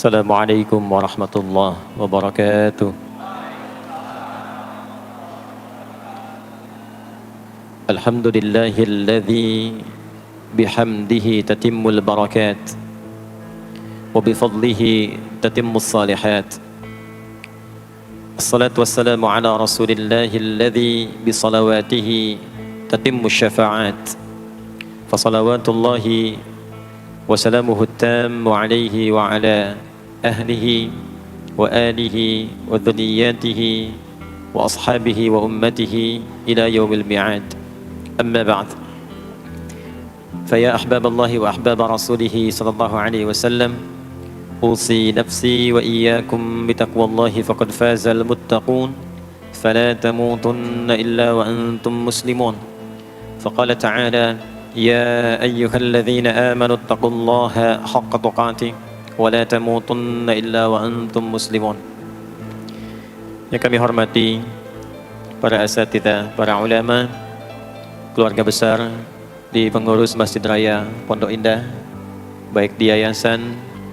Assalamualaikum warahmatullahi wabarakatuh. Alhamdulillahilladzi bihamdihi tatimmul barakat wa bifadlihi tatimmus salihat. Assalatu wassalamu ala rasulillahilladzi bisalawatihi tatimmus syafa'at. Fasalawatullahi wa salamuhu tammu alaihi wa ala ahlihi wa alihi wa dhurriyyatihi wa ashabihi wa ummatihi ila yaumil mi'ad. Amma ba'd. Faya ahbaballahi wa ahbaba rasulihi sallallahu alaihi wasallam, usi nafsi wa iyyakum bitaqwallahi faqad fazal muttaqun fala tamutunna illa wa antum muslimun. Faqala ta'ala: Ya ayyuhalladzina amanu taqullaha haqqa tuqatih wa la tamutunna illa wa antum muslimun. Yang kami hormati para asatidzah, para ulama, keluarga besar di pengurus Masjid Raya Pondok Indah, baik di yayasan,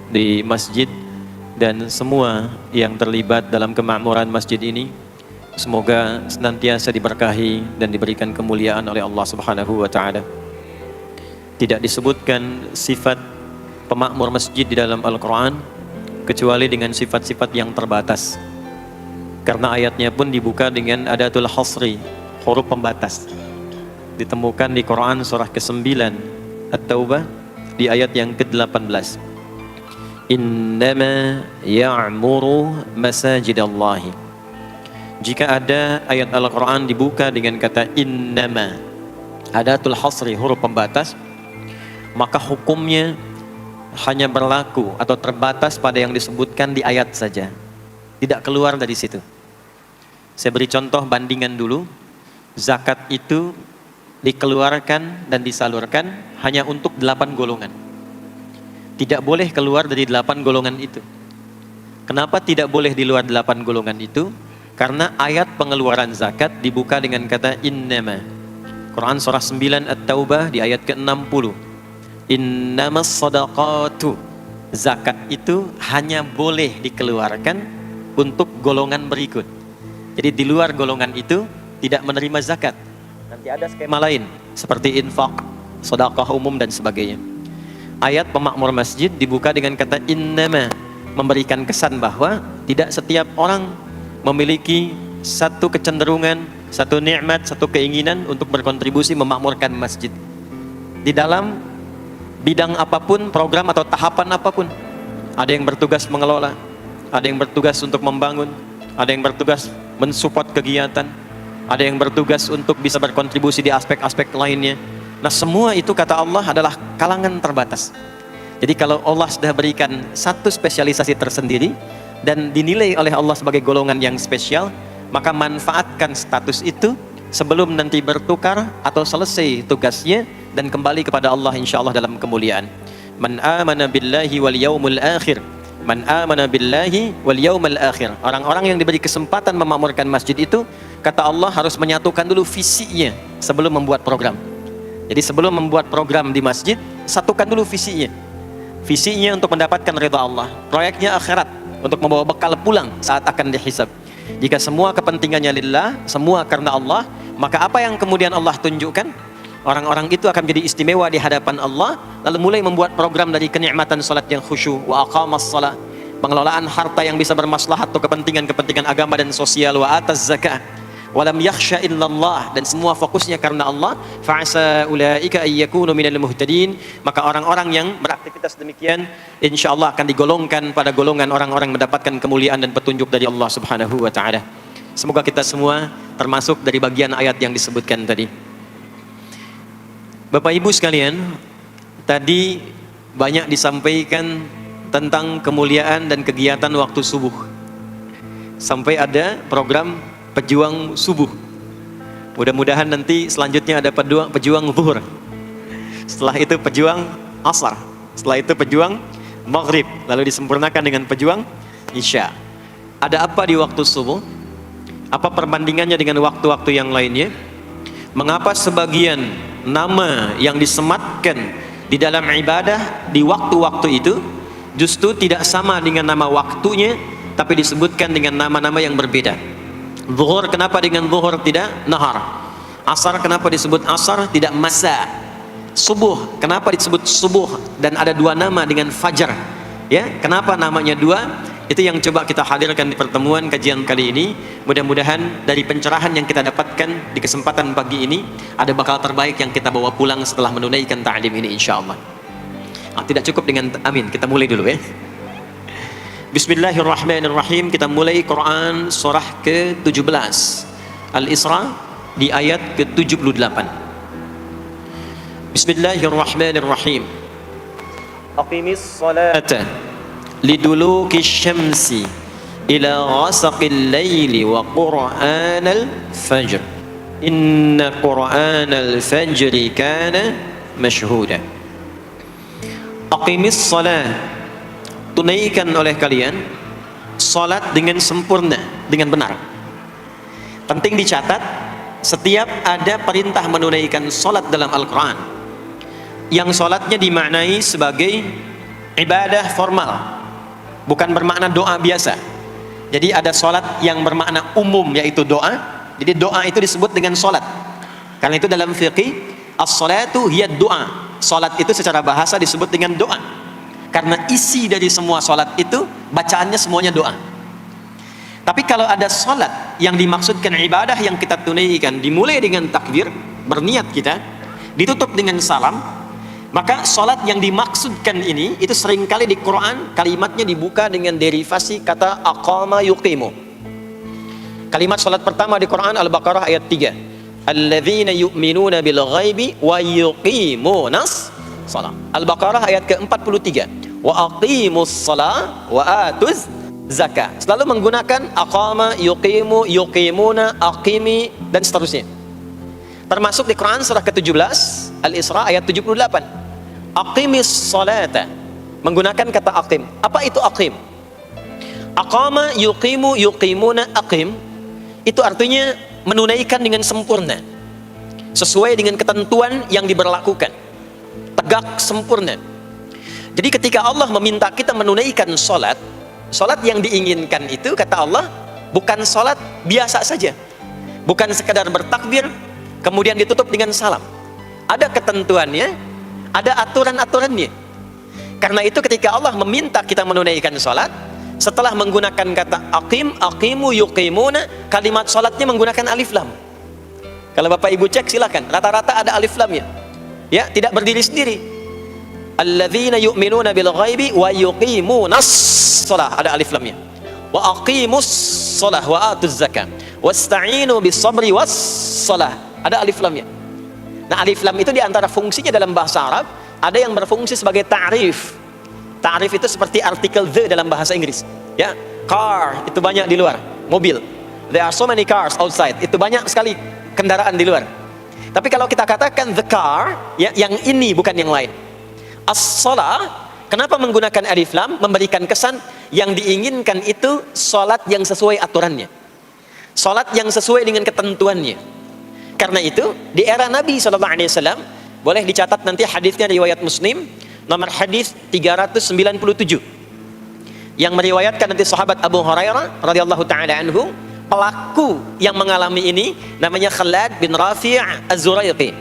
di masjid, dan semua yang terlibat dalam kemakmuran masjid ini, semoga senantiasa diberkahi dan diberikan kemuliaan oleh Allah Subhanahu wa taala. Tidak disebutkan sifat pemakmur masjid di dalam Al-Quran kecuali dengan sifat-sifat yang terbatas, karena ayatnya pun dibuka dengan adatul hasri, huruf pembatas. Ditemukan di Quran surah ke-9 At-Taubah di ayat yang ke-18. Innama ya'muru masajidallahi. Jika ada ayat Al-Quran dibuka dengan kata innama, adatul hasri, huruf pembatas, maka hukumnya hanya berlaku atau terbatas pada yang disebutkan di ayat saja, tidak keluar dari situ. Saya beri contoh bandingan dulu. Zakat itu dikeluarkan dan disalurkan hanya untuk 8 golongan. Tidak boleh keluar dari 8 golongan itu. Kenapa tidak boleh di luar 8 golongan itu? Karena ayat pengeluaran zakat dibuka dengan kata innama. Quran surah 9 At-Taubah di ayat ke-60. Innamas sadaqatu. Zakat itu hanya boleh dikeluarkan untuk golongan berikut. Jadi di luar golongan itu tidak menerima zakat. Nanti ada skema lain seperti infak, sedekah umum dan sebagainya. Ayat pemakmur masjid dibuka dengan kata innama, memberikan kesan bahwa tidak setiap orang memiliki satu kecenderungan, satu nikmat, satu keinginan untuk berkontribusi memakmurkan masjid. Di dalam bidang apapun, program atau tahapan apapun, ada yang bertugas mengelola, ada yang bertugas untuk membangun, ada yang bertugas mensupport kegiatan, ada yang bertugas untuk bisa berkontribusi di aspek-aspek lainnya. Nah, semua itu kata Allah adalah kalangan terbatas. Jadi kalau Allah sudah berikan satu spesialisasi tersendiri dan dinilai oleh Allah sebagai golongan yang spesial, maka manfaatkan status itu sebelum nanti bertukar atau selesai tugasnya dan kembali kepada Allah insyaallah dalam kemuliaan. Man amana billahi wal yaumil akhir. Man amana billahi wal yaumil akhir. Orang-orang yang diberi kesempatan memakmurkan masjid itu, kata Allah, harus menyatukan dulu visinya sebelum membuat program. Jadi sebelum membuat program di masjid, satukan dulu visinya. Visinya untuk mendapatkan ridha Allah. Proyeknya akhirat, untuk membawa bekal pulang saat akan dihisab. Jika semua kepentingannya lillah, semua karena Allah, maka apa yang kemudian Allah tunjukkan? Orang-orang itu akan menjadi istimewa di hadapan Allah, lalu mulai membuat program dari kenikmatan salat yang khusyuk, wa aqamas salat, pengelolaan harta yang bisa bermaslahat untuk kepentingan-kepentingan agama dan sosial, wa ataz zakah, wa lam yakhsha illallah, dan semua fokusnya karena Allah. Fa'asa ulaika ayyakunu minal muhtadin, maka orang-orang yang beraktivitas demikian insyaallah akan digolongkan pada golongan orang-orang mendapatkan kemuliaan dan petunjuk dari Allah Subhanahu wa taala. Semoga kita semua termasuk dari bagian ayat yang disebutkan tadi. Bapak Ibu sekalian, tadi banyak disampaikan tentang kemuliaan dan kegiatan waktu subuh. Sampai ada program pejuang subuh. Mudah-mudahan nanti selanjutnya ada pejuang zuhur. Setelah itu pejuang asar. Setelah itu pejuang maghrib. Lalu disempurnakan dengan pejuang isya. Ada apa di waktu subuh? Apa perbandingannya dengan waktu-waktu yang lainnya? Mengapa sebagian nama yang disematkan di dalam ibadah di waktu-waktu itu justru tidak sama dengan nama waktunya, tapi disebutkan dengan nama-nama yang berbeda. Zuhur kenapa dengan zuhur tidak nahar? Asar kenapa disebut asar tidak masa? Subuh kenapa disebut subuh dan ada dua nama dengan fajar? Ya, kenapa namanya dua? Itu yang coba kita hadirkan di pertemuan kajian kali ini. Mudah-mudahan dari pencerahan yang kita dapatkan di kesempatan pagi ini ada bakal terbaik yang kita bawa pulang setelah menunaikan ta'lim ini insyaallah. Tidak cukup dengan amin, kita mulai dulu ya. Bismillahirrahmanirrahim. Kita mulai Quran surah ke-17 Al-Isra di ayat ke-78. Bismillahirrahmanirrahim. Aqimis salata liduluki syamsi ila ghasaqil laili wa qur'anal fajr inna qur'anal fajri kana mashhuda. Aqimis salat, tunaikan oleh kalian salat dengan sempurna, dengan benar. Penting dicatat, setiap ada perintah menunaikan salat dalam Al-Quran yang salatnya dimaknai sebagai ibadah formal, bukan bermakna doa biasa. Jadi ada salat yang bermakna umum yaitu doa. Jadi doa itu disebut dengan salat. Karena itu dalam fiqih as-salatu hiya doa. Salat itu secara bahasa disebut dengan doa. Karena isi dari semua salat itu bacaannya semuanya doa. Tapi kalau ada salat yang dimaksudkan ibadah yang kita tunaikan dimulai dengan takbir, berniat kita, ditutup dengan salam, maka salat yang dimaksudkan ini itu seringkali di Quran kalimatnya dibuka dengan derivasi kata aqama yuqimu. Kalimat salat pertama di Quran Al-Baqarah ayat 3. Alladzina yu'minuna bil ghaibi wa yuqimunas shalah. Al-Baqarah ayat ke-43. Wa aqimus shalah wa atuz zakat. Selalu menggunakan aqama, yuqimu, yuqimuna, aqimi dan seterusnya. Termasuk di Quran surah ke-17 Al-Isra ayat 78. Aqimis salata, menggunakan kata aqim. Apa itu aqim? Aqama, yuqimu, yuqimuna, aqim itu artinya menunaikan dengan sempurna sesuai dengan ketentuan yang diberlakukan, tegak sempurna. Jadi ketika Allah meminta kita menunaikan salat, salat yang diinginkan itu kata Allah bukan salat biasa saja, bukan sekadar bertakbir kemudian ditutup dengan salam. Ada ketentuannya, ada aturan-aturannya. Karena itu ketika Allah meminta kita menunaikan salat, setelah menggunakan kata aqim, aqimu, yuqimuna, kalimat salatnya menggunakan alif lam. Kalau Bapak Ibu cek silakan, rata-rata ada alif lamnya. Ya, tidak berdiri sendiri. Alladzina yu'minuna bil ghaibi wa yuqimunas shalah, ada alif lamnya. Wa aqimus shalah wa atuz zakat. Wasta'inu bis sabri was shalah, ada alif lamnya. Nah, alif lam itu diantara fungsinya dalam bahasa Arab, ada yang berfungsi sebagai ta'rif. Ta'rif itu seperti artikel the dalam bahasa Inggris. Ya, car itu banyak di luar, mobil. There are so many cars outside. Itu banyak sekali kendaraan di luar. Tapi kalau kita katakan the car, ya, yang ini bukan yang lain. As-shalah, kenapa menggunakan alif lam? Memberikan kesan yang diinginkan itu salat yang sesuai aturannya, salat yang sesuai dengan ketentuannya. Karena itu di era Nabi SAW, boleh dicatat nanti hadisnya riwayat Muslim, nomor hadis 397, yang meriwayatkan nanti sahabat Abu Hurairah radhiyallahu taala anhu. Pelaku yang mengalami ini namanya Khalad bin Rafi' Az-Zuraiqi.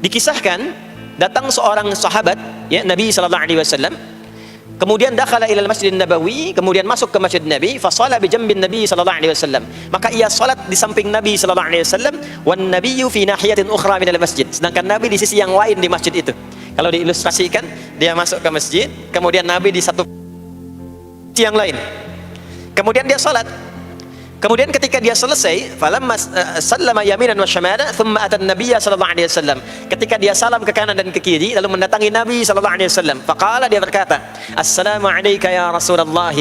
Dikisahkan datang seorang sahabat, ya, Nabi sallallahu alaihi wasallam, kemudian dakhala ila al-Masjid Nabawi, kemudian masuk ke Masjid Nabi, fa shala bi jambin Nabi sallallahu alaihi wasallam. Maka ia salat di samping Nabi sallallahu alaihi wasallam, wan nabiyyu fi nahiyatin ukhra min al-masjid. Sedangkan Nabi di sisi yang lain di masjid itu. Kalau diilustrasikan, dia masuk ke masjid, kemudian Nabi di satu sisi yang lain. Kemudian dia salat. Kemudian ketika dia selesai, falamma sallama yaminan wa shimala, thumma ata an-nabiy sallallahu alaihi wasallam. Ketika dia salam ke kanan dan ke kiri, lalu mendatangi Nabi sallallahu alaihi wasallam. Faqala, dia berkata, "Assalamu alayka ya Rasulullah."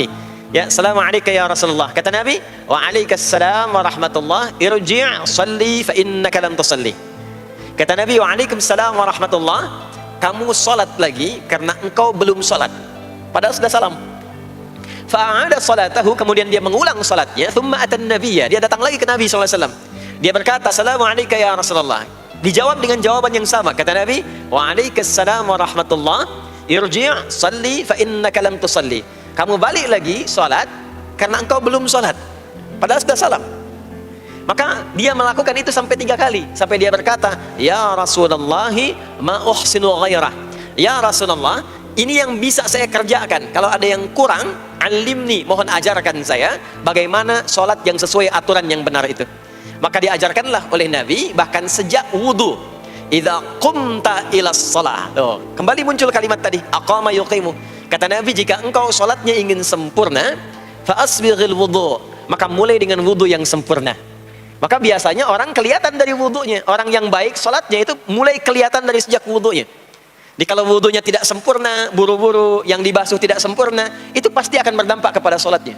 Ya, "Assalamu alayka ya Rasulullah." Kata Nabi, "Wa alaikassalam wa rahmatullah. Irji' shalli fa innaka lam tusalli." Kata Nabi, "Wa alaikassalam wa rahmatullah. Kamu salat lagi karena engkau belum salat." Padahal sudah salam. Fa'ada salatahu, kemudian dia mengulang salatnya. Thumma atan nabiyya, dia datang lagi ke Nabi SAW. Dia berkata, "Assalamu alayka ya Rasulullah." Dijawab dengan jawaban yang sama. Kata Nabi, "Wa alaikassalam wa rahmatullah." irji' salli fa innaka lam tusalli. Kamu balik lagi salat karena engkau belum salat. Padahal sudah salam. Maka dia melakukan itu sampai 3 kali, sampai dia berkata, ya Rasulullah ma uhsinu ghairah. Ya Rasulullah, ini yang bisa saya kerjakan. Kalau ada yang kurang, alimni, mohon ajarkan saya bagaimana sholat yang sesuai aturan yang benar itu. Maka diajarkanlah oleh Nabi bahkan sejak wudu. Idza qumta ila shalah. Kembali muncul kalimat tadi, aqama yuqimu. Kata Nabi, jika engkau sholatnya ingin sempurna, fa asbighil wudu, maka mulai dengan wudu yang sempurna. Maka biasanya orang kelihatan dari wudunya. Orang yang baik sholatnya itu mulai kelihatan dari sejak wudunya. Jadi kalau wudunya tidak sempurna, buru-buru, yang dibasuh tidak sempurna, itu pasti akan berdampak kepada sholatnya.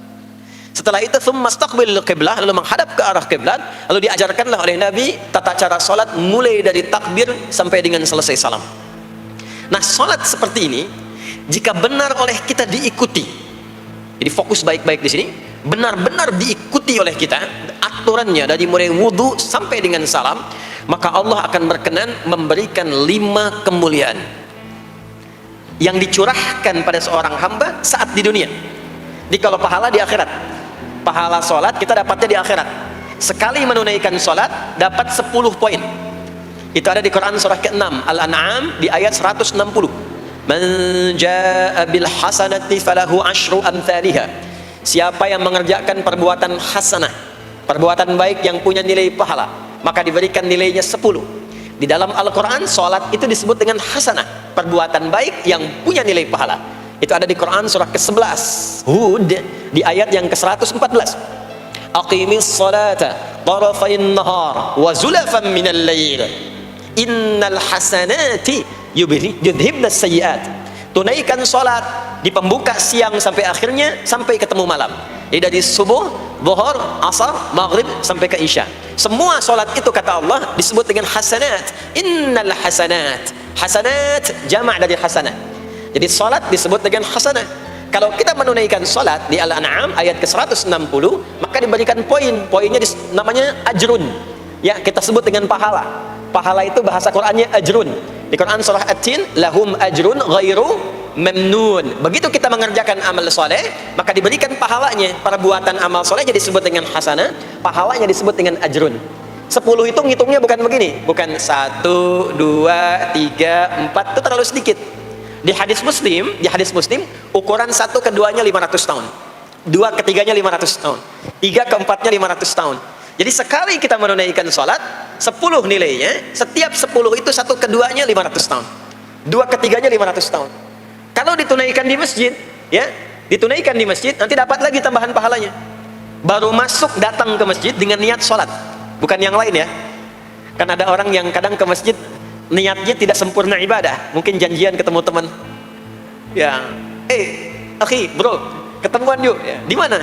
Setelah itu, thumma istaqbilil qiblah, lalu menghadap ke arah kiblat, lalu diajarkanlah oleh Nabi tata cara sholat mulai dari takbir sampai dengan selesai salam. Nah, sholat seperti ini, jika benar oleh kita diikuti, jadi fokus baik-baik di sini, benar-benar diikuti oleh kita aturannya dari mulai wudu sampai dengan salam, maka Allah akan berkenan memberikan 5 kemuliaan yang dicurahkan pada seorang hamba saat di dunia. Jadi kalau pahala di akhirat, pahala sholat kita dapatnya di akhirat. Sekali menunaikan sholat dapat 10 poin. Itu ada di Quran surah ke-6 Al-An'am di ayat 160. Man jaa'a bil hasanati falahu asyru amthaliha. Siapa yang mengerjakan perbuatan hasanah, perbuatan baik yang punya nilai pahala, maka diberikan nilainya 10. Di dalam Al-Quran, sholat itu disebut dengan hasanah, perbuatan baik yang punya nilai pahala. Itu ada di Quran surah ke-11 Hud di ayat yang ke-114. Aqimis salata tarafayn nahar wa zulafan minal lail innal hasanati yudhibna sayyiat. Tunaikan sholat di pembuka siang sampai akhirnya, sampai ketemu malam. Jadi dari subuh, zuhur, asar, maghrib sampai ke isya. Semua sholat itu kata Allah disebut dengan hasanat. Innal hasanat. Hasanat jamak dari hasanah. Jadi sholat disebut dengan hasanah. Kalau kita menunaikan sholat di Al-An'am ayat ke-160, maka diberikan poin. Poinnya namanya ajrun. Ya, kita sebut dengan pahala. Pahala itu bahasa Qur'annya ajrun. Di Quran surah At-Tin, lahum ajrun ghairu mamnun. Begitu kita mengerjakan amal soleh, maka diberikan pahalanya. Perbuatan amal soleh jadi disebut dengan hasanah, pahalanya disebut dengan ajrun. 10 itu ngitungnya bukan begini, bukan 1, 2, 3, 4, itu terlalu sedikit. Di hadis Muslim, ukuran 1 ke 2-nya 500 tahun, 2 ke 3-nya 500 tahun, 3 ke 4-nya 500 tahun. Jadi sekali kita menunaikan sholat, 10 nilainya, setiap 10 itu 1 ke 2-nya 500 tahun, 2 ke 3-nya 500 tahun. Kalau ditunaikan di masjid, ya, ditunaikan di masjid, nanti dapat lagi tambahan pahalanya. Baru masuk datang ke masjid dengan niat sholat, bukan yang lain ya. Kan ada orang yang kadang ke masjid niatnya tidak sempurna ibadah, mungkin janjian ketemu teman, ya, akhi, bro, ketemuan yuk, ya. Di mana?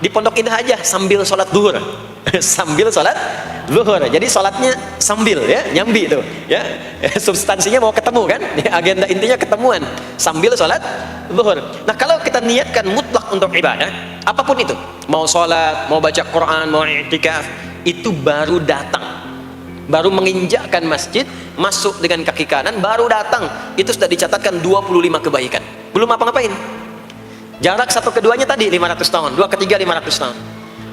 Di Pondok Indah aja, sambil sholat duhur. Sambil sholat zuhur, jadi sholatnya sambil, ya, nyambi tuh, ya, substansinya mau ketemu kan, agenda intinya ketemuan, sambil sholat zuhur. Nah, kalau kita niatkan mutlak untuk ibadah, apapun itu, mau sholat, mau baca Quran, mau i'tikaf, itu baru datang, baru menginjakkan masjid, masuk dengan kaki kanan, baru datang, itu sudah dicatatkan 25 kebaikan, belum apa-ngapain. Jarak 1 ke 2-nya tadi 500 tahun, 2 ke 3 500 tahun.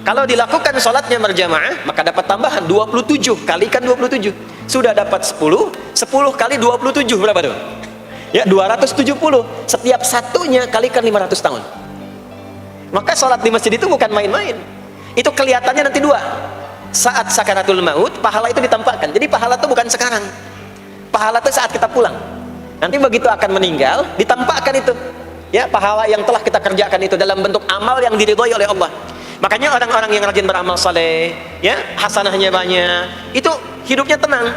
Kalau dilakukan sholatnya berjamaah, maka dapat tambahan 27, kalikan 27. Sudah dapat 10, 10 kali 27 berapa tuh? Ya, 270. Setiap satunya kalikan 500 tahun. Maka sholat di masjid itu bukan main-main. Itu kelihatannya nanti 2. Saat sakaratul maut, pahala itu ditampakkan. Jadi pahala itu bukan sekarang. Pahala itu saat kita pulang. Nanti begitu akan meninggal, ditampakkan itu. Ya, pahala yang telah kita kerjakan itu dalam bentuk amal yang diridhoi oleh Allah. Makanya orang-orang yang rajin beramal saleh, ya, hasanahnya banyak, itu hidupnya tenang.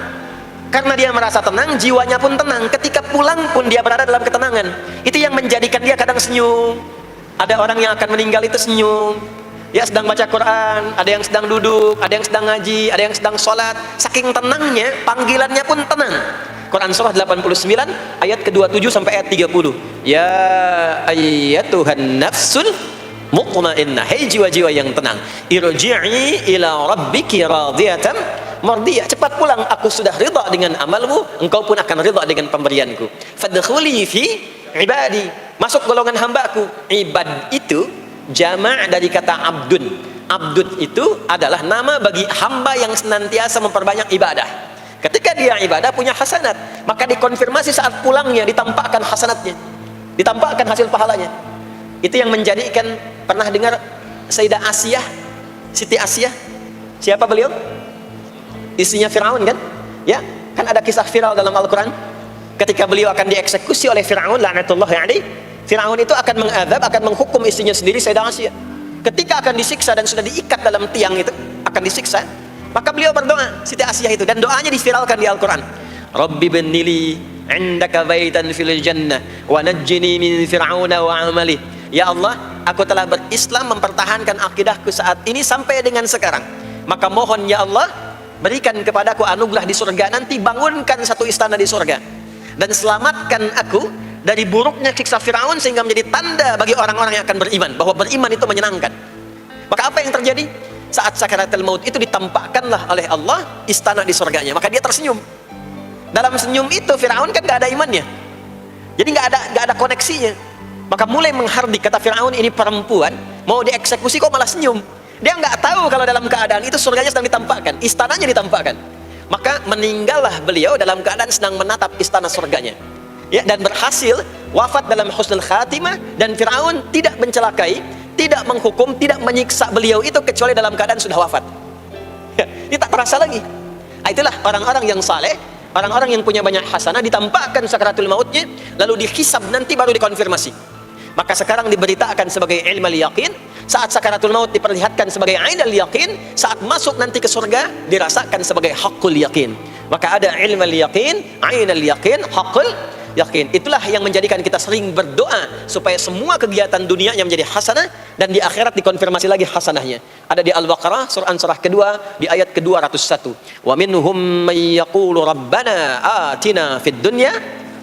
Karena dia merasa tenang, jiwanya pun tenang. Ketika pulang pun dia berada dalam ketenangan. Itu yang menjadikan dia kadang senyum. Ada orang yang akan meninggal itu senyum. Ya, sedang baca Quran, ada yang sedang duduk, ada yang sedang ngaji, ada yang sedang sholat. Saking tenangnya, panggilannya pun tenang. Quran surah 89 ayat ke-27 sampai ayat 30. Ya ayyatuhan nafsul mutmainnah, hei jiwa-jiwa yang tenang, irji'i ila rabbiki radiyatan mardiyah, cepat pulang, aku sudah ridha dengan amalmu, engkau pun akan ridha dengan pemberianku. Fadkhuli fi ibadi, masuk golongan hambaku. Ibad itu jama' dari kata abdun. Abdun itu adalah nama bagi hamba yang senantiasa memperbanyak ibadah. Ketika dia ibadah punya hasanat, maka dikonfirmasi saat pulangnya, ditampakkan hasanatnya, ditampakkan hasil pahalanya. Itu yang menjadikan, pernah dengar Sayyidah Asiyah, Siti Asiyah? Siapa beliau? Istrinya Fir'aun kan? Ya, kan ada kisah viral dalam Al-Quran. Ketika beliau akan dieksekusi oleh Fir'aun, la'natullahi alaihi, Fir'aun itu akan mengadab, akan menghukum istrinya sendiri, Sayyidah Asiyah. Ketika akan disiksa dan sudah diikat dalam tiang itu, akan disiksa, maka beliau berdoa, Siti Asiyah itu, dan doanya diviralkan di Al-Quran. Rabbi bennili indaka baitan fil jannah wa najjini min fir'auna wa amali. Ya Allah, aku telah berislam, mempertahankan akidahku saat ini sampai dengan sekarang. Maka mohon ya Allah, berikan kepadaku anugerah di surga, nanti bangunkan satu istana di surga, dan selamatkan aku dari buruknya siksa Fir'aun, sehingga menjadi tanda bagi orang-orang yang akan beriman, bahwa beriman itu menyenangkan. Maka apa yang terjadi? Saat sakaratul maut itu ditampakkanlah oleh Allah istana di surganya, maka dia tersenyum. Dalam senyum itu Fir'aun kan gak ada imannya, jadi gak ada koneksinya. Maka mulai menghardik, kata Fir'aun, ini perempuan mau dieksekusi kok malah senyum. Dia nggak tahu kalau dalam keadaan itu surganya sedang ditampakkan, istananya ditampakkan. Maka meninggallah beliau dalam keadaan sedang menatap istana surganya, ya, dan berhasil wafat dalam husnul khatimah. Dan Fir'aun tidak mencelakai, tidak menghukum, tidak menyiksa beliau itu kecuali dalam keadaan sudah wafat, ya, dia tak terasa lagi. Itulah orang-orang yang saleh, orang-orang yang punya banyak hasanah, ditampakkan sakaratul mautnya, lalu dihisab, nanti baru dikonfirmasi. Maka sekarang diberitakan sebagai ilmal yaqin, saat sakaratul maut diperlihatkan sebagai ainal yaqin, saat masuk nanti ke surga dirasakan sebagai haqqul yaqin. Maka ada ilmal yaqin, ainal yaqin, haqqul yaqin. Itulah yang menjadikan kita sering berdoa supaya semua kegiatan dunianya menjadi hasanah, dan di akhirat dikonfirmasi lagi hasanahnya. Ada di Al-Baqarah surah kedua di ayat ke-201. Wa minhum may yaqulu rabbana atina fid dunya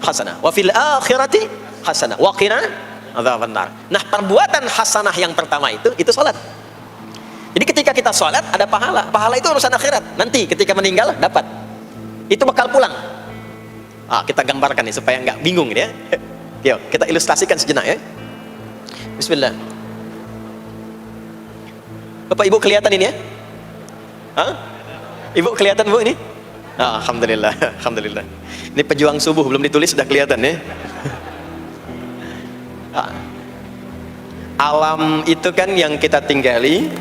hasanah wa fil akhirati hasanah wa qina adzaban nar. Nah, perbuatan hasanah yang pertama itu salat. Jadi ketika kita salat ada pahala. Pahala itu urusan akhirat. Nanti ketika meninggal dapat. Itu bakal pulang. Kita gambarkan nih supaya nggak bingung ya. Yuk, kita ilustrasikan sejenak ya. Bismillah. Bapak Ibu kelihatan ini ya? Ibu kelihatan Bu ini? Alhamdulillah, alhamdulillah. Ini pejuang subuh belum ditulis sudah kelihatan ya. Alam itu kan yang kita tinggali,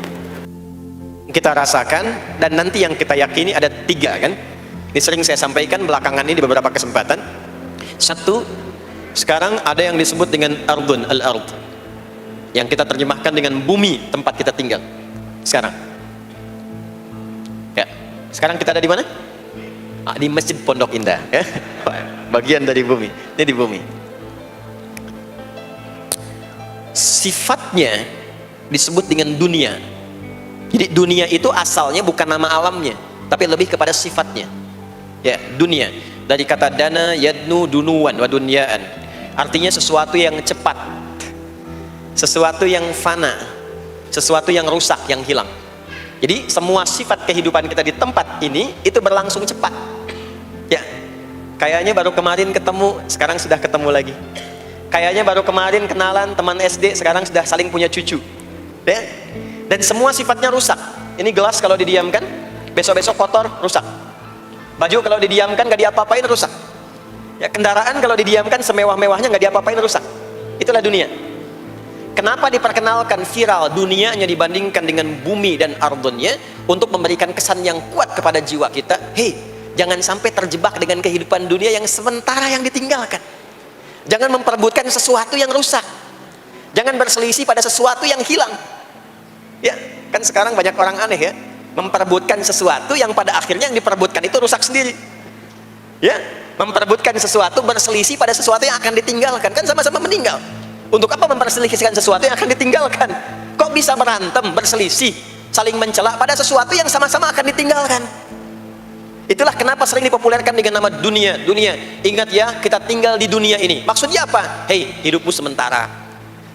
kita rasakan, dan nanti yang kita yakini ada 3 kan. Ini sering saya sampaikan belakangan ini di beberapa kesempatan. 1, sekarang ada yang disebut dengan ardun, al-ard, yang kita terjemahkan dengan bumi tempat kita tinggal sekarang. Ya, sekarang kita ada di mana? Di Masjid Pondok Indah ya. Bagian dari bumi. Ini di bumi. Sifatnya disebut dengan dunia. Jadi dunia itu asalnya bukan nama alamnya, tapi lebih kepada sifatnya. Ya, dunia dari kata dana yadnu dunuan wa dunyaan, artinya sesuatu yang cepat, sesuatu yang fana, sesuatu yang rusak, yang hilang. Jadi semua sifat kehidupan kita di tempat ini itu berlangsung cepat. Ya, kayaknya baru kemarin ketemu, sekarang sudah ketemu lagi. Kayaknya baru kemarin kenalan teman SD, sekarang sudah saling punya cucu ya? Dan semua sifatnya rusak. Ini gelas kalau didiamkan besok-besok kotor, rusak. Baju kalau didiamkan gak diapa-apain, rusak ya. Kendaraan kalau didiamkan semewah-mewahnya gak diapa-apain, rusak. Itulah dunia. Kenapa diperkenalkan viral dunianya dibandingkan dengan bumi dan ardunnya? Untuk memberikan kesan yang kuat kepada jiwa kita. Hei, jangan sampai terjebak dengan kehidupan dunia yang sementara yang ditinggalkan. Jangan memperebutkan sesuatu yang rusak. Jangan berselisih pada sesuatu yang hilang. Ya, kan sekarang banyak orang aneh ya, memperebutkan sesuatu yang pada akhirnya yang diperebutkan itu rusak sendiri. Ya, memperebutkan sesuatu, berselisih pada sesuatu yang akan ditinggalkan, kan sama-sama meninggal. Untuk apa memperselisihkan sesuatu yang akan ditinggalkan? Kok bisa berantem, berselisih, saling mencela pada sesuatu yang sama-sama akan ditinggalkan? Itulah kenapa sering dipopulerkan dengan nama dunia. Dunia, ingat ya, kita tinggal di dunia ini. Maksudnya apa? Hei, hidupmu sementara.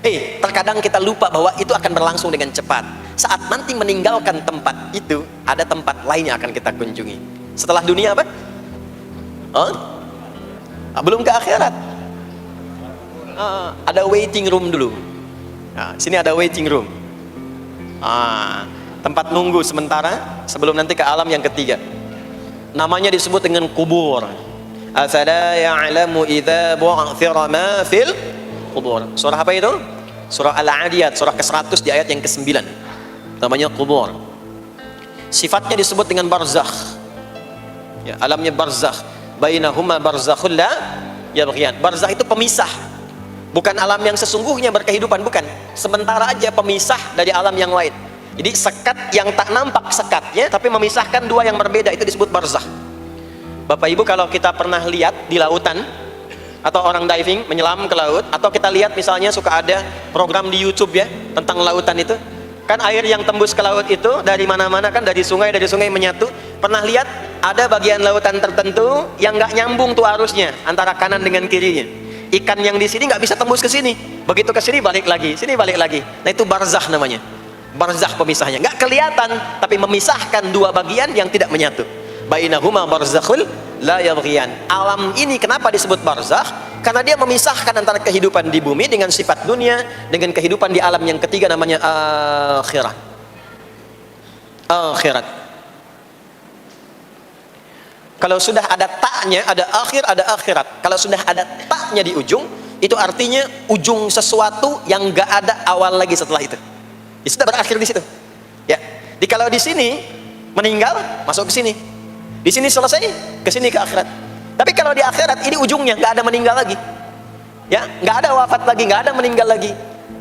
Hei, terkadang kita lupa bahwa itu akan berlangsung dengan cepat. Saat nanti meninggalkan tempat itu, ada tempat lain yang akan kita kunjungi. Setelah dunia apa? Belum ke akhirat. ada waiting room dulu. Nah, sini ada waiting room. Tempat nunggu sementara sebelum nanti ke alam yang ketiga. Namanya disebut dengan kubur. Afala ya'lamu idza bu'thira ma fil kubur. Surah apa itu? Surah Al-Adiyat, surah ke-100 di ayat yang ke-9. Namanya kubur. Sifatnya disebut dengan barzakh. Ya, alamnya barzakh. Bainahuma barzakhul la yabghiyan. Barzakh itu pemisah. Bukan alam yang sesungguhnya berkehidupan, bukan. Sementara aja pemisah dari alam yang lain. Jadi sekat yang tak nampak sekatnya, tapi memisahkan dua yang berbeda, itu disebut barzakh. Bapak Ibu, kalau kita pernah lihat di lautan, atau orang diving menyelam ke laut, atau kita lihat misalnya suka ada program di YouTube ya tentang lautan itu, kan air yang tembus ke laut itu dari mana-mana, kan dari sungai menyatu. Pernah lihat ada bagian lautan tertentu yang nggak nyambung tuh arusnya antara kanan dengan kirinya. Ikan yang di sini nggak bisa tembus ke sini, begitu ke sini balik lagi, sini balik lagi. Nah itu barzakh namanya. Barzakh pemisahnya, nggak kelihatan tapi memisahkan dua bagian yang tidak menyatu. Bainahuma barzakhul la yabghiyan. Alam ini kenapa disebut barzakh? Karena dia memisahkan antara kehidupan di bumi dengan sifat dunia dengan kehidupan di alam yang ketiga, namanya akhirat. Akhirat. Kalau sudah ada taknya, ada akhir, ada akhirat. Kalau sudah ada taknya di ujung, itu artinya ujung sesuatu yang nggak ada awal lagi setelah itu. Ya, sudah berakhir di situ. Ya. Di kalau di sini meninggal, masuk ke sini. Di sini selesai, ke sini ke akhirat. Tapi kalau di akhirat ini ujungnya nggak ada meninggal lagi. Ya, nggak ada wafat lagi, nggak ada meninggal lagi.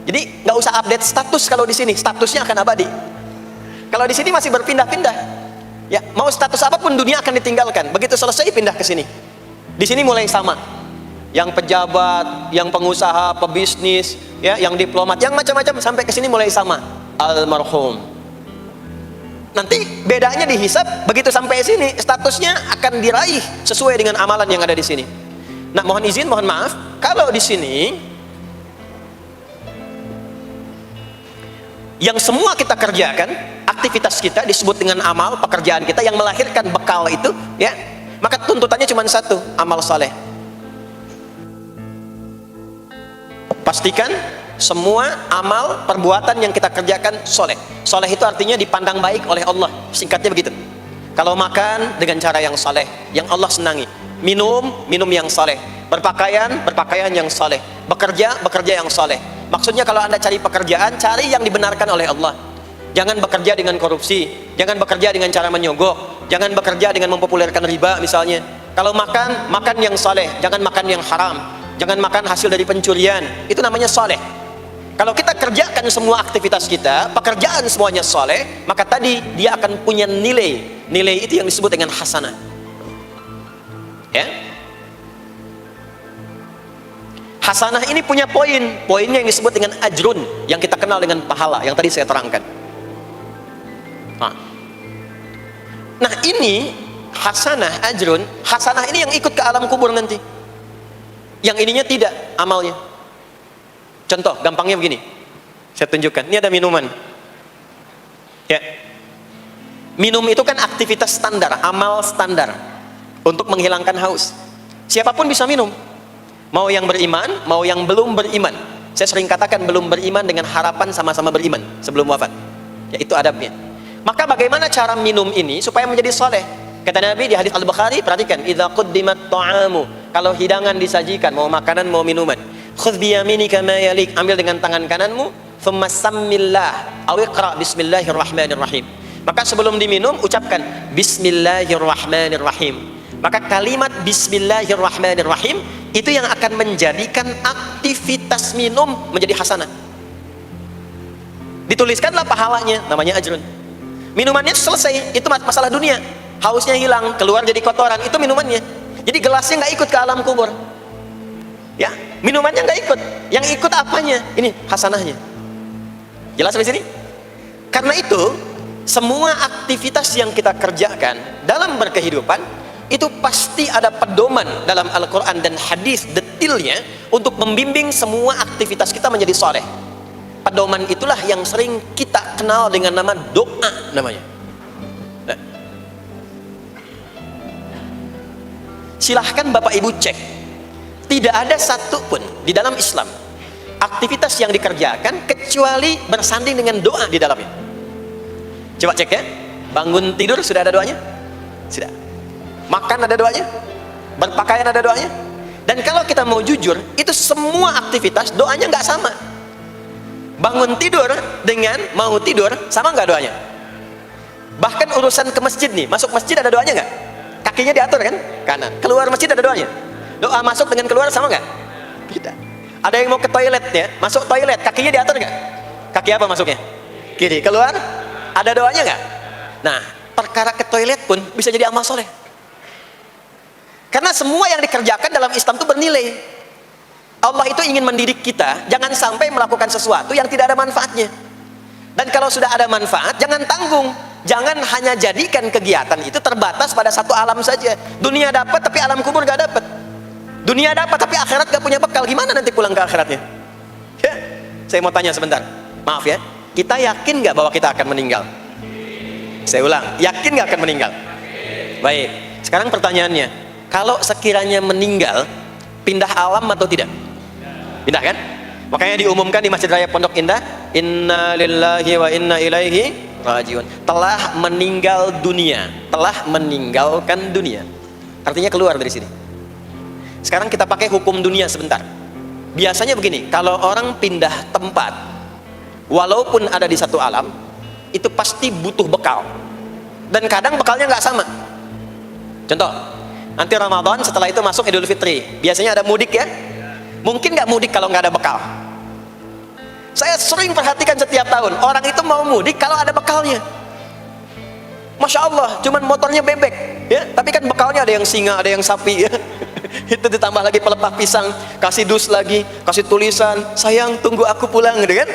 Jadi nggak usah update status kalau di sini, statusnya akan abadi. Kalau di sini masih berpindah-pindah. Ya, mau status apapun dunia akan ditinggalkan. Begitu selesai pindah ke sini. Di sini mulai sama. Yang pejabat, yang pengusaha, pebisnis, ya, yang diplomat, yang macam-macam sampai ke sini mulai sama. Almarhum. Nanti bedanya dihisab, begitu sampai sini statusnya akan diraih sesuai dengan amalan yang ada di sini. Nah, mohon izin, mohon maaf, kalau di sini yang semua kita kerjakan, aktivitas kita disebut dengan amal, pekerjaan kita yang melahirkan bekal itu, ya, maka tuntutannya cuma satu, amal saleh. Pastikan semua amal perbuatan yang kita kerjakan soleh. Soleh itu artinya dipandang baik oleh Allah, singkatnya begitu. Kalau makan dengan cara yang soleh, yang Allah senangi. Minum yang soleh. Berpakaian yang soleh. Bekerja yang soleh. Maksudnya kalau Anda cari pekerjaan, cari yang dibenarkan oleh Allah. Jangan bekerja dengan korupsi, jangan bekerja dengan cara menyogok, jangan bekerja dengan mempopulerkan riba misalnya. Kalau makan yang soleh, jangan makan yang haram, jangan makan hasil dari pencurian, itu namanya soleh. Kalau kita kerjakan semua aktivitas kita, pekerjaan semuanya soleh, maka tadi dia akan punya nilai. Nilai itu yang disebut dengan hasanah. Ya. Hasanah ini punya poinnya yang disebut dengan ajrun, yang kita kenal dengan pahala, yang tadi saya terangkan. Nah ini hasanah, ajrun, hasanah ini yang ikut ke alam kubur nanti. Yang ininya tidak amalnya. Contoh, gampangnya begini. Saya tunjukkan. Ini ada minuman. Ya. Minum itu kan aktivitas standar, amal standar untuk menghilangkan haus. Siapapun bisa minum. Mau yang beriman, mau yang belum beriman. Saya sering katakan belum beriman dengan harapan sama-sama beriman sebelum wafat. Ya, itu adabnya. Maka bagaimana cara minum ini supaya menjadi soleh? Kata Nabi di hadis Al-Bukhari, perhatikan, idza quddimat ta'amu, kalau hidangan disajikan, mau makanan mau minuman, khudh bi yaminika ma yalik, ambil dengan tangan kananmu, thumma sammillah aw iqra bismillahirrahmanirrahim. Maka sebelum diminum ucapkan bismillahirrahmanirrahim. Maka kalimat bismillahirrahmanirrahim itu yang akan menjadikan aktivitas minum menjadi hasanah. Dituliskanlah pahalanya, namanya ajrun. Minumannya selesai, itu masalah dunia. Hausnya hilang, keluar jadi kotoran, itu minumannya. Jadi gelasnya nggak ikut ke alam kubur. Ya, minumannya nggak ikut. Yang ikut apanya? Ini hasanahnya. Jelas sampai sini? Karena itu, semua aktivitas yang kita kerjakan dalam berkehidupan itu pasti ada pedoman dalam Al-Quran dan hadis detailnya untuk membimbing semua aktivitas kita menjadi soleh. Pedoman itulah yang sering kita kenal dengan nama doa namanya. Nah, silahkan Bapak Ibu cek Tidak ada satu pun di dalam Islam aktivitas yang dikerjakan kecuali bersanding dengan doa di dalamnya. Coba cek ya, bangun tidur sudah ada doanya? Sudah. Makan ada doanya? Berpakaian ada doanya? Dan kalau kita mau jujur, itu semua aktivitas doanya nggak sama. Bangun tidur dengan mau tidur sama nggak doanya? Bahkan urusan ke masjid nih, masuk masjid ada doanya nggak? Kakinya diatur kan? Kanan. Keluar masjid ada doanya? Doa masuk dengan keluar sama nggak? Tidak. Ada yang mau ke toilet ya, masuk toilet, kakinya diatur nggak? Kaki apa masuknya? Kiri. Keluar? Ada doanya nggak? Nah, perkara ke toilet pun bisa jadi amal soleh. Karena semua yang dikerjakan dalam Islam itu bernilai. Allah itu ingin mendidik kita, jangan sampai melakukan sesuatu yang tidak ada manfaatnya. Dan kalau sudah ada manfaat, jangan tanggung. Jangan hanya jadikan kegiatan itu terbatas pada satu alam saja. Dunia dapat, tapi alam kubur gak dapat. Dunia dapat, tapi akhirat gak punya bekal. Gimana nanti pulang ke akhiratnya? Ya, saya mau tanya sebentar. Maaf ya, kita yakin gak bahwa kita akan meninggal? Saya ulang, yakin gak akan meninggal? Baik, sekarang pertanyaannya, kalau sekiranya meninggal, pindah alam atau tidak? Pindah kan? Makanya diumumkan di Masjid Raya Pondok Indah, inna lillahi wa inna ilaihi rajiun. Telah meninggal dunia, telah meninggalkan dunia. Artinya keluar dari sini. Sekarang kita pakai hukum dunia sebentar. Biasanya begini, kalau orang pindah tempat, walaupun ada di satu alam, itu pasti butuh bekal. Dan kadang bekalnya nggak sama. Contoh, nanti Ramadan, setelah itu masuk Idul Fitri. Biasanya ada mudik ya. Mungkin nggak mudik kalau nggak ada bekal. Saya sering perhatikan setiap tahun, orang itu mau mudik kalau ada bekalnya. Masya Allah, cuman motornya bebek, ya. Tapi kan bekalnya ada yang singa, ada yang sapi, ya. Itu ditambah lagi pelepah pisang, kasih dus lagi, kasih tulisan, sayang tunggu aku pulang, gitu kan?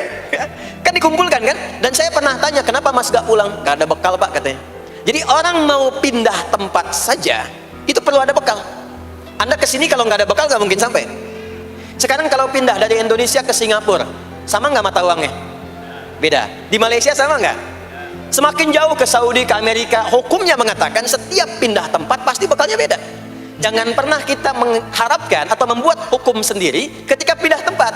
Kan dikumpulkan kan? Dan saya pernah tanya, kenapa mas gak pulang? Gak ada bekal pak katanya. Jadi orang mau pindah tempat saja, itu perlu ada bekal. Anda kesini kalau nggak ada bekal nggak mungkin sampai. Sekarang kalau pindah dari Indonesia ke Singapura, sama nggak mata uangnya? Beda. Di Malaysia sama nggak? Semakin jauh ke Saudi, ke Amerika, hukumnya mengatakan setiap pindah tempat pasti bekalnya beda. Jangan pernah kita mengharapkan atau membuat hukum sendiri ketika pindah tempat.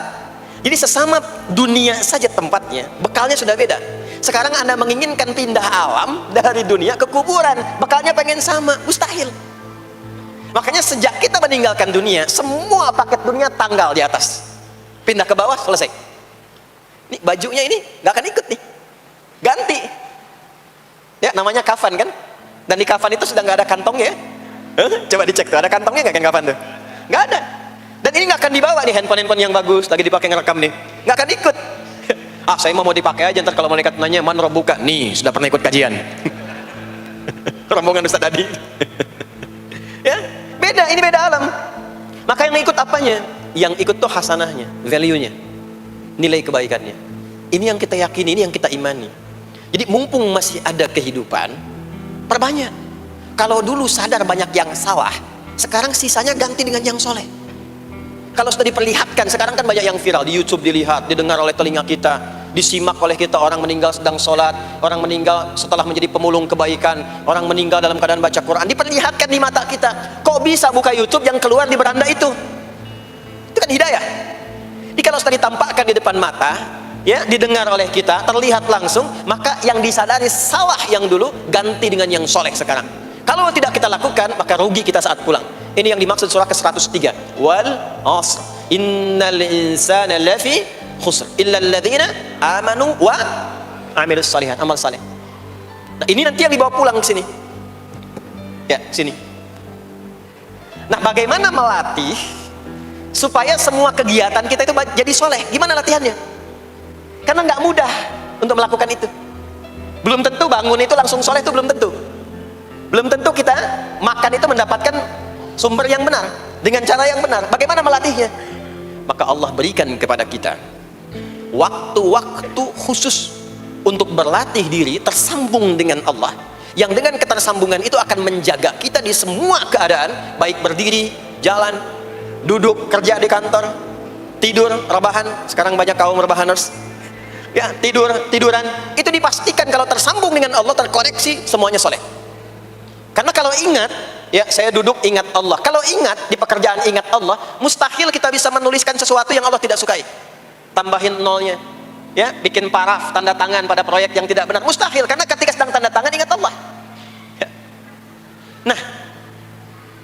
Jadi sesama dunia saja tempatnya, bekalnya sudah beda. Sekarang Anda menginginkan pindah alam dari dunia ke kuburan, bekalnya pengen sama, mustahil. Makanya sejak kita meninggalkan dunia, semua paket dunia tanggal di atas. Pindah ke bawah, selesai. Nih bajunya ini nggak akan ikut nih, ganti. Ya namanya kafan kan? Dan di kafan itu sudah nggak ada kantongnya. Coba dicek tuh, ada kantongnya nggak kan kafan tuh? Nggak ada. Dan ini nggak akan dibawa nih handphone yang bagus, lagi dipakai ngerekam nih, nggak akan ikut. Ah saya mau dipakai aja, ntar kalau malaikat nanya man robuka, nih sudah pernah ikut kajian. Rombongan Ustaz Adi. Ya. Beda, ini beda alam. Maka yang ikut apanya? Yang ikut tuh hasanahnya, value-nya, nilai kebaikannya. Ini yang kita yakini, ini yang kita imani. Jadi mumpung masih ada kehidupan, perbanyak. Kalau dulu sadar banyak yang salah, sekarang sisanya ganti dengan yang soleh. Kalau sudah diperlihatkan, sekarang kan banyak yang viral, di YouTube dilihat, didengar oleh telinga kita, disimak oleh kita, orang meninggal sedang sholat, orang meninggal setelah menjadi pemulung kebaikan, orang meninggal dalam keadaan baca Quran, diperlihatkan di mata kita. Kok bisa buka YouTube yang keluar di beranda itu? Itu kan hidayah. Jadi kalau sudah ditampakkan di depan mata, ya, didengar oleh kita, terlihat langsung, maka yang disadari salah yang dulu ganti dengan yang soleh sekarang. Kalau tidak kita lakukan, maka rugi kita saat pulang. Ini yang dimaksud surah ke-103. Wal asr innal insana lafi khusr illa alladzina amanu wa amilus shalihat, amal saleh. Nah, ini nanti yang dibawa pulang ke sini. Ya, sini. Nah, bagaimana melatih supaya semua kegiatan kita itu jadi soleh? Gimana latihannya? Karena nggak mudah untuk melakukan itu. Belum tentu bangun itu langsung soleh, itu belum tentu. Belum tentu kita makan itu mendapatkan sumber yang benar dengan cara yang benar. Bagaimana melatihnya? Maka Allah berikan kepada kita waktu-waktu khusus untuk berlatih diri tersambung dengan Allah, yang dengan ketersambungan itu akan menjaga kita di semua keadaan, baik berdiri, jalan, duduk, kerja di kantor, tidur, rebahan. Sekarang banyak kaum rebahaners, ya, tiduran, itu dipastikan kalau tersambung dengan Allah, terkoreksi, semuanya soleh. Karena kalau ingat, ya saya duduk ingat Allah. Kalau ingat di pekerjaan ingat Allah, mustahil kita bisa menuliskan sesuatu yang Allah tidak sukai. Tambahin nolnya, ya, bikin paraf, tanda tangan pada proyek yang tidak benar, mustahil, karena ketika sedang tanda tangan ingat Allah. Ya. Nah,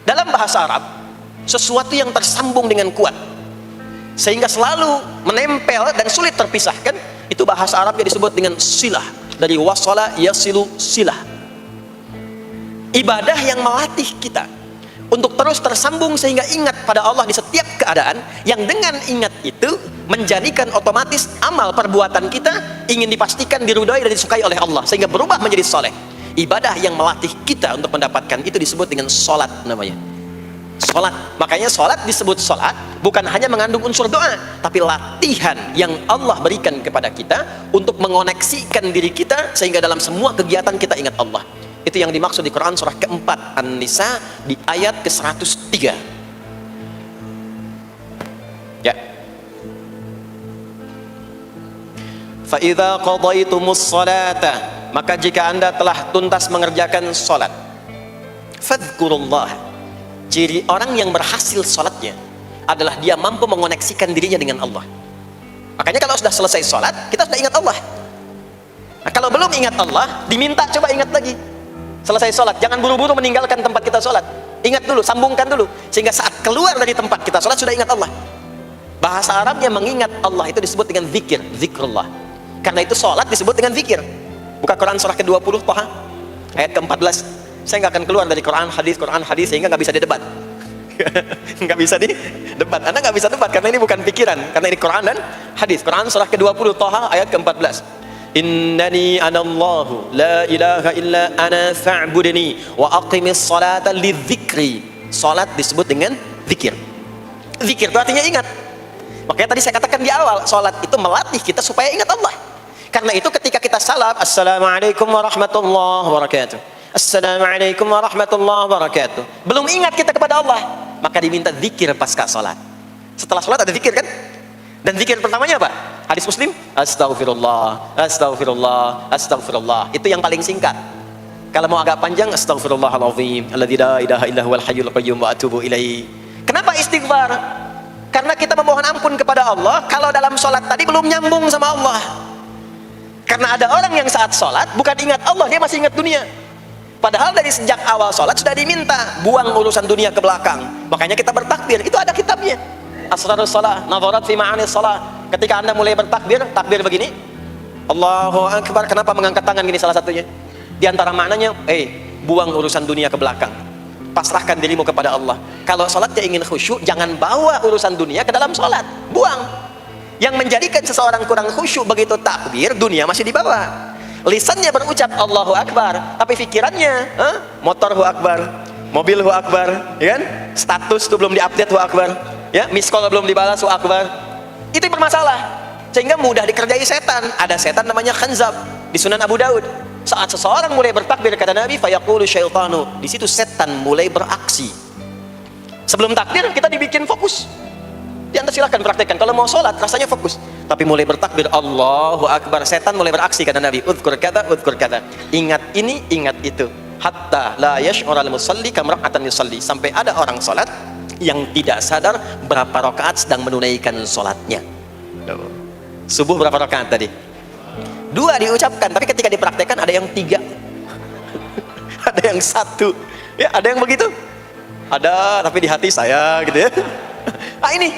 dalam bahasa Arab, sesuatu yang tersambung dengan kuat sehingga selalu menempel dan sulit terpisahkan, itu bahasa Arabnya disebut dengan silah, dari wasala yasilu silah. Ibadah yang melatih kita untuk terus tersambung sehingga ingat pada Allah di setiap keadaan, yang dengan ingat itu menjadikan otomatis amal perbuatan kita ingin dipastikan diridhoi dan disukai oleh Allah sehingga berubah menjadi soleh. Ibadah yang melatih kita untuk mendapatkan itu disebut dengan sholat namanya. Sholat, makanya sholat disebut sholat bukan hanya mengandung unsur doa, tapi latihan yang Allah berikan kepada kita untuk mengoneksikan diri kita sehingga dalam semua kegiatan kita ingat Allah. Itu yang dimaksud di Quran surah keempat An-Nisa di ayat ke-103. Ya. فَإِذَا قَضَيْتُمُ الصَّلَاةَ, maka jika anda telah tuntas mengerjakan sholat, فَاذْكُرُوا. Ciri orang yang berhasil sholatnya adalah dia mampu mengoneksikan dirinya dengan Allah. Makanya kalau sudah selesai sholat, kita sudah ingat Allah. Nah, kalau belum ingat Allah, diminta coba ingat lagi. Selesai sholat, jangan buru-buru meninggalkan tempat kita sholat. Ingat dulu, sambungkan dulu, sehingga saat keluar dari tempat kita sholat sudah ingat Allah. Bahasa Arabnya mengingat Allah itu disebut dengan zikir, zikrullah. Karena itu sholat disebut dengan zikir. Buka Quran surah ke-20 Toha ayat ke-14. Saya nggak akan keluar dari Quran hadis sehingga nggak bisa didebat. Nggak bisa didebat. Anda nggak bisa debat karena ini bukan pikiran, karena ini Quran dan hadis. Quran surah ke-20 Toha ayat ke-14. Innani anallahu la ilaha illa ana fa'budni wa aqimis salata lidzikri. Salat disebut dengan zikir. Zikir itu artinya ingat. Makanya tadi saya katakan di awal, salat itu melatih kita supaya ingat Allah. Karena itu ketika kita salam, assalamualaikum warahmatullahi wabarakatuh, assalamualaikum warahmatullahi wabarakatuh, belum ingat kita kepada Allah, maka diminta zikir pasca salat. Setelah salat ada zikir kan? Dan zikir pertamanya apa? Hadis Muslim, astaghfirullah, astaghfirullah, astaghfirullah. Itu yang paling singkat. Kalau mau agak panjang, astaghfirullahalazim, alladzi la ilaha illa huwal hayyul qayyum wa atubu ilaihi. Kenapa istighfar? Karena kita memohon ampun kepada Allah kalau dalam salat tadi belum nyambung sama Allah. Karena ada orang yang saat salat bukan ingat Allah, dia masih ingat dunia. Padahal dari sejak awal sholat sudah diminta buang urusan dunia ke belakang. Makanya kita bertakbir, itu ada kitabnya. Asrarus shalah, nadharat fi ma'anis shalah. Ketika Anda mulai bertakbir, takbir begini, Allahu Akbar. Kenapa mengangkat tangan gini salah satunya? Di antara maknanya, buang urusan dunia ke belakang. Pasrahkan dirimu kepada Allah. Kalau sholatnya ingin khusyuk, jangan bawa urusan dunia ke dalam sholat. Buang. Yang menjadikan seseorang kurang khusyuk begitu takbir, dunia masih dibawa. Lisannya berucap Allahu Akbar, tapi pikirannya motor Hu Akbar, mobil Hu Akbar, ya kan? Status itu belum diupdate Hu Akbar, ya, miss call belum dibalas Hu Akbar. Itu yang bermasalah, sehingga mudah dikerjai setan. Ada setan namanya khanzab di Sunan Abu Daud. Saat seseorang mulai bertakbir, kata Nabi, fayaqulu syaitanu, di situ setan mulai beraksi. Sebelum takbir kita dibikin fokus. Anda silahkan praktekkan. Kalau mau sholat rasanya fokus, tapi mulai bertakbir Allahu Akbar, setan mulai beraksi, kata Nabi, udhkur kata, ingat ini, ingat itu, hatta la yash'ural musalli kamra'atan yusalli, sampai ada orang sholat yang tidak sadar berapa rakaat sedang menunaikan sholatnya. Subuh berapa rakaat tadi? 2 diucapkan, tapi ketika dipraktekkan ada yang 3 ada yang 1, ya, ada yang begitu, ada tapi di hati saya gitu ya. Nah ini,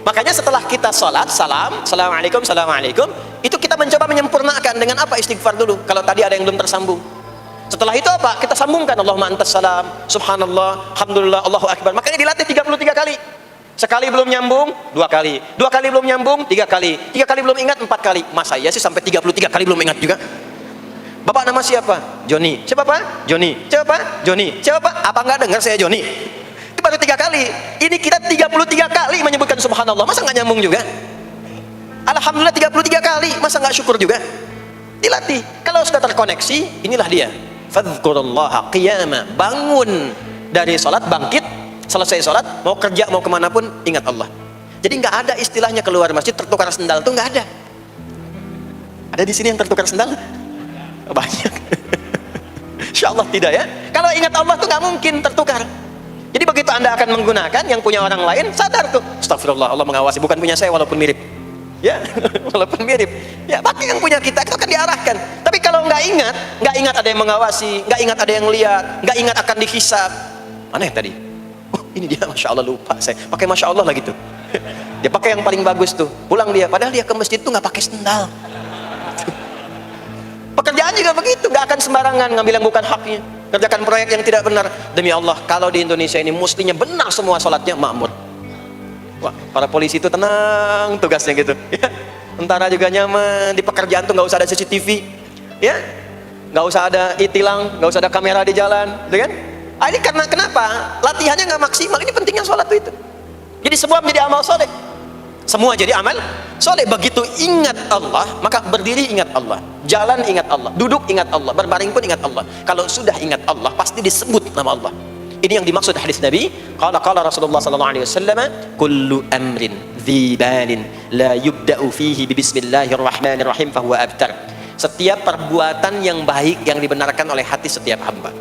makanya setelah kita sholat, salam, assalamualaikum, assalamualaikum, itu kita mencoba menyempurnakan dengan apa? Istighfar dulu. Kalau tadi ada yang belum tersambung, setelah itu apa? Kita sambungkan, Allahumma antas salam, subhanallah, alhamdulillah, Allahu Akbar. Makanya dilatih 33 kali. Sekali belum nyambung, 2 kali. 2 kali belum nyambung, 3 kali. 3 kali belum ingat, 4 kali. Masa iya sih sampai 33 kali belum ingat juga? Bapak nama siapa? Joni. Siapa Pak? Joni. Siapa Pak? Joni. Siapa Pak? Apa nggak dengar saya Joni? Itu baru 3 kali. Ini kita 33 kali menyebutkan subhanallah. Masa nggak nyambung juga? Alhamdulillah 33 kali. Masa nggak syukur juga? Dilatih. Kalau sudah terkoneksi, inilah dia. Fadhkurullaha qiyama. Bangun dari sholat, bangkit. Selesai sholat, mau kerja, mau kemanapun, ingat Allah. Jadi nggak ada istilahnya keluar masjid tertukar sendal, tuh nggak ada. Ada di sini yang tertukar sendal? Banyak. Insya Allah tidak ya. Kalau ingat Allah tuh nggak mungkin tertukar. Jadi begitu Anda akan menggunakan yang punya orang lain, sadar tuh, astagfirullah, Allah mengawasi, bukan punya saya walaupun mirip. Ya, walaupun mirip. Ya, pakai yang punya kita, itu akan diarahkan. Tapi kalau nggak ingat ada yang mengawasi, nggak ingat ada yang lihat, nggak ingat akan dihisab. Mana yang tadi? Oh, ini dia, masya Allah, lupa saya. Pakai masya Allah lah gitu. Dia pakai yang paling bagus tuh. Pulang dia, padahal dia ke masjid tuh nggak pakai sendal. Pekerjaan juga begitu, nggak akan sembarangan ngambil yang bukan haknya. Kerjakan proyek yang tidak benar. Demi Allah, kalau di Indonesia ini mestinya benar semua sholatnya, makmur. Wah, para polisi itu tenang tugasnya gitu. Ya. Tentara juga nyaman. Di pekerjaan tuh nggak usah ada CCTV, ya, nggak usah ada e-tilang, nggak usah ada kamera di jalan, gitu kan? Ah, ini karena kenapa? Latihannya nggak maksimal. Ini pentingnya sholat itu. Jadi semua menjadi amal soleh. Semua jadi amal soleh. Begitu ingat Allah, maka berdiri ingat Allah, jalan ingat Allah, duduk ingat Allah, berbaring pun ingat Allah. Kalau sudah ingat Allah, pasti disebut nama Allah. Ini yang dimaksud hadis Nabi. Qala Rasulullah sallallahu alaihi wasallam, kullu amrin dhi balin la yubda'u fihi bi bismillahirrahmanirrahim fa huwa abtar. Setiap perbuatan yang baik yang dibenarkan oleh hati setiap hamba,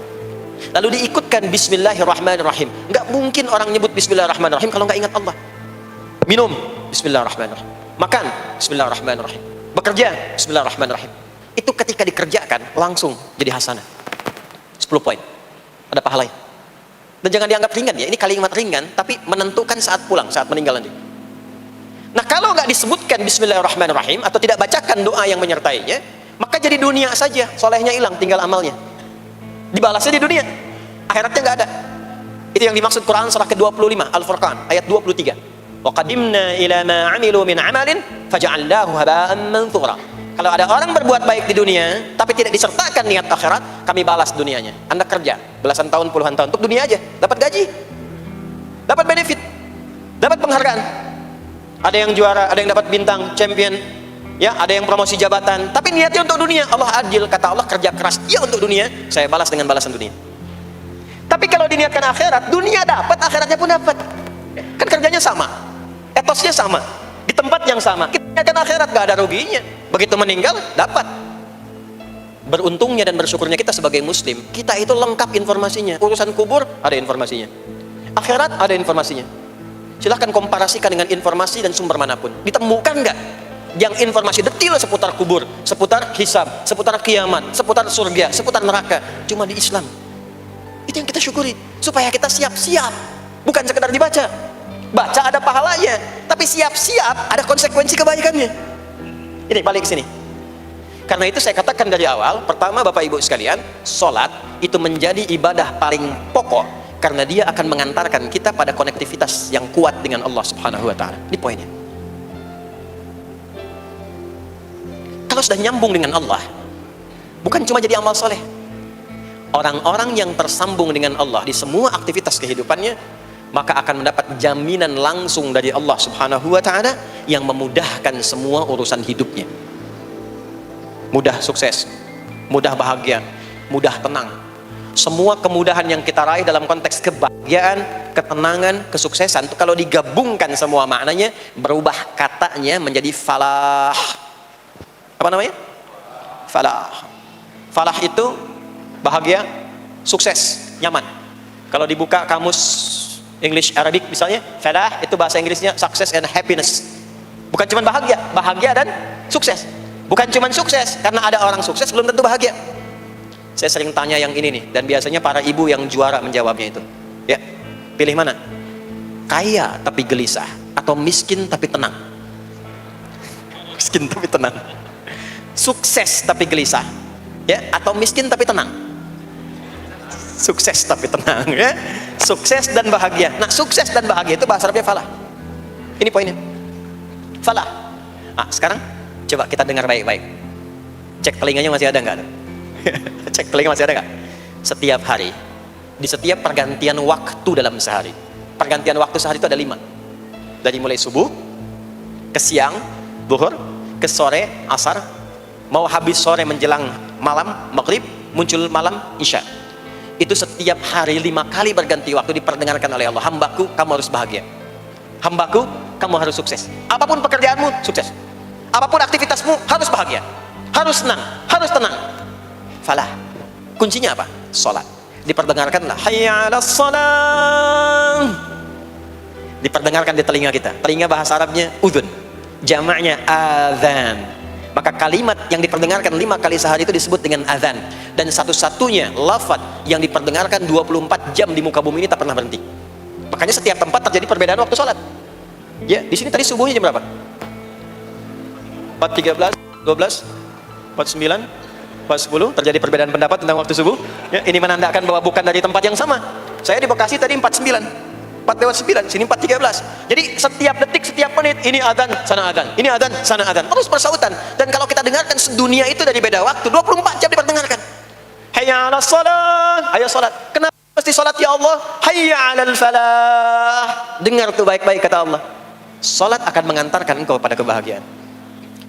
lalu diikutkan bismillahirrahmanirrahim. Enggak mungkin orang nyebut bismillahirrahmanirrahim kalau enggak ingat Allah. Minum, bismillahirrahmanirrahim. Makan, bismillahirrahmanirrahim. Bekerja, bismillahirrahmanirrahim. Itu ketika dikerjakan langsung jadi hasanah. 10 poin. Ada pahalanya. Dan jangan dianggap ringan ya. Ini kalimat ringan, tapi menentukan saat pulang, saat meninggal nanti. Nah, kalau nggak disebutkan bismillahirrahmanirrahim atau tidak bacakan doa yang menyertainya, maka jadi dunia saja, solehnya hilang, tinggal amalnya. Dibalasnya di dunia, akhiratnya nggak ada. Itu yang dimaksud Quran surah ke-25 Al-Furqan ayat 23. Wa qadimna ila ma 'amilu min 'amalin faj'alnahu haba'an manthura. Kalau ada orang berbuat baik di dunia tapi tidak disertakan niat akhirat, kami balas dunianya. Anda kerja belasan tahun, puluhan tahun untuk dunia aja, dapat gaji, dapat benefit, dapat penghargaan. Ada yang juara, ada yang dapat bintang, champion, ya, ada yang promosi jabatan, tapi niatnya untuk dunia. Allah adil, kata Allah, kerja keras ya untuk dunia, saya balas dengan balasan dunia. Tapi kalau diniatkan akhirat, dunia dapat, akhiratnya pun dapat. Kan kerjanya sama, etosnya sama, di tempat yang sama. Kita niatkan akhirat, gak ada ruginya. Begitu meninggal, dapat. Beruntungnya dan bersyukurnya kita sebagai muslim, kita itu lengkap informasinya. Urusan kubur ada informasinya, akhirat ada informasinya. Silahkan komparasikan dengan informasi dan sumber manapun. Ditemukan nggak yang informasi detail seputar kubur, seputar hisab, seputar kiamat, seputar surga, seputar neraka? Cuma di Islam. Itu yang kita syukuri, supaya kita siap-siap. Bukan sekedar dibaca. Baca ada pahalanya, tapi siap-siap ada konsekuensi kebaikannya. Ini balik ke sini. Karena itu saya katakan dari awal, pertama Bapak Ibu sekalian, sholat itu menjadi ibadah paling pokok, karena dia akan mengantarkan kita pada konektivitas yang kuat dengan Allah Subhanahu wa Ta'ala. Ini poinnya. Kalau sudah nyambung dengan Allah, bukan cuma jadi amal soleh. Orang-orang yang tersambung dengan Allah di semua aktivitas kehidupannya, maka akan mendapat jaminan langsung dari Allah Subhanahu wa Ta'ala yang memudahkan semua urusan hidupnya. Mudah sukses, mudah bahagia, mudah tenang. Semua kemudahan yang kita raih dalam konteks kebahagiaan, ketenangan, kesuksesan, itu kalau digabungkan semua maknanya, berubah katanya menjadi falah. Apa namanya? Falah. Falah itu bahagia, sukses, nyaman. Kalau dibuka kamus English Arabic misalnya, falah itu bahasa Inggrisnya success and happiness. Bukan cuma bahagia, bahagia dan sukses. Bukan cuma sukses, karena ada orang sukses belum tentu bahagia. Saya sering tanya yang ini nih, dan biasanya para ibu yang juara menjawabnya itu. Ya, pilih mana? Kaya tapi gelisah, atau miskin tapi tenang? Miskin tapi tenang. Sukses tapi gelisah, ya, atau miskin tapi tenang? Sukses tapi tenang, ya. Sukses dan bahagia. Nah, sukses dan bahagia itu bahasa Arabnya falah. Ini poinnya. Falah. Nah, sekarang coba kita dengar baik-baik. Cek telinganya masih ada nggak? Cek telinga masih ada nggak? Setiap hari, di setiap pergantian waktu dalam sehari, pergantian waktu sehari itu ada 5. Dari mulai subuh, ke siang, zuhur, ke sore, asar, mau habis sore menjelang malam, maghrib, muncul malam, isya. Itu setiap hari 5 kali berganti waktu diperdengarkan oleh Allah. Hambaku, kamu harus bahagia. Hambaku, kamu harus sukses. Apapun pekerjaanmu, sukses. Apapun aktivitasmu, harus bahagia, harus senang, harus tenang. Falah. Kuncinya apa? salat. Diperdengarkanlah hayya 'alas shalah. Diperdengarkan di telinga kita. Telinga bahasa Arabnya udhun, jamaknya adzan. Maka kalimat yang diperdengarkan 5 kali sehari itu disebut dengan adzan. Dan satu-satunya lafaz yang diperdengarkan 24 jam di muka bumi ini tak pernah berhenti. Makanya setiap tempat terjadi perbedaan waktu sholat. Ya, di sini tadi subuhnya jam berapa? 4.13, 12, 49, 4.10, terjadi perbedaan pendapat tentang waktu subuh. Ya, ini menandakan bahwa bukan dari tempat yang sama. Saya di Bekasi tadi 49. 4:09, sini 4:13. Jadi setiap detik, setiap menit, ini adzan, sana adzan, ini adzan, sana adzan, terus bersautan. Dan kalau kita dengarkan sedunia itu dari beda waktu, 24 jam diperdengarkan. Hayya 'alas shalah, ayo salat. Kenapa mesti salat ya Allah? Hayya 'alal falah. Dengar tuh baik-baik kata Allah. Salat akan mengantarkan engkau pada kebahagiaan.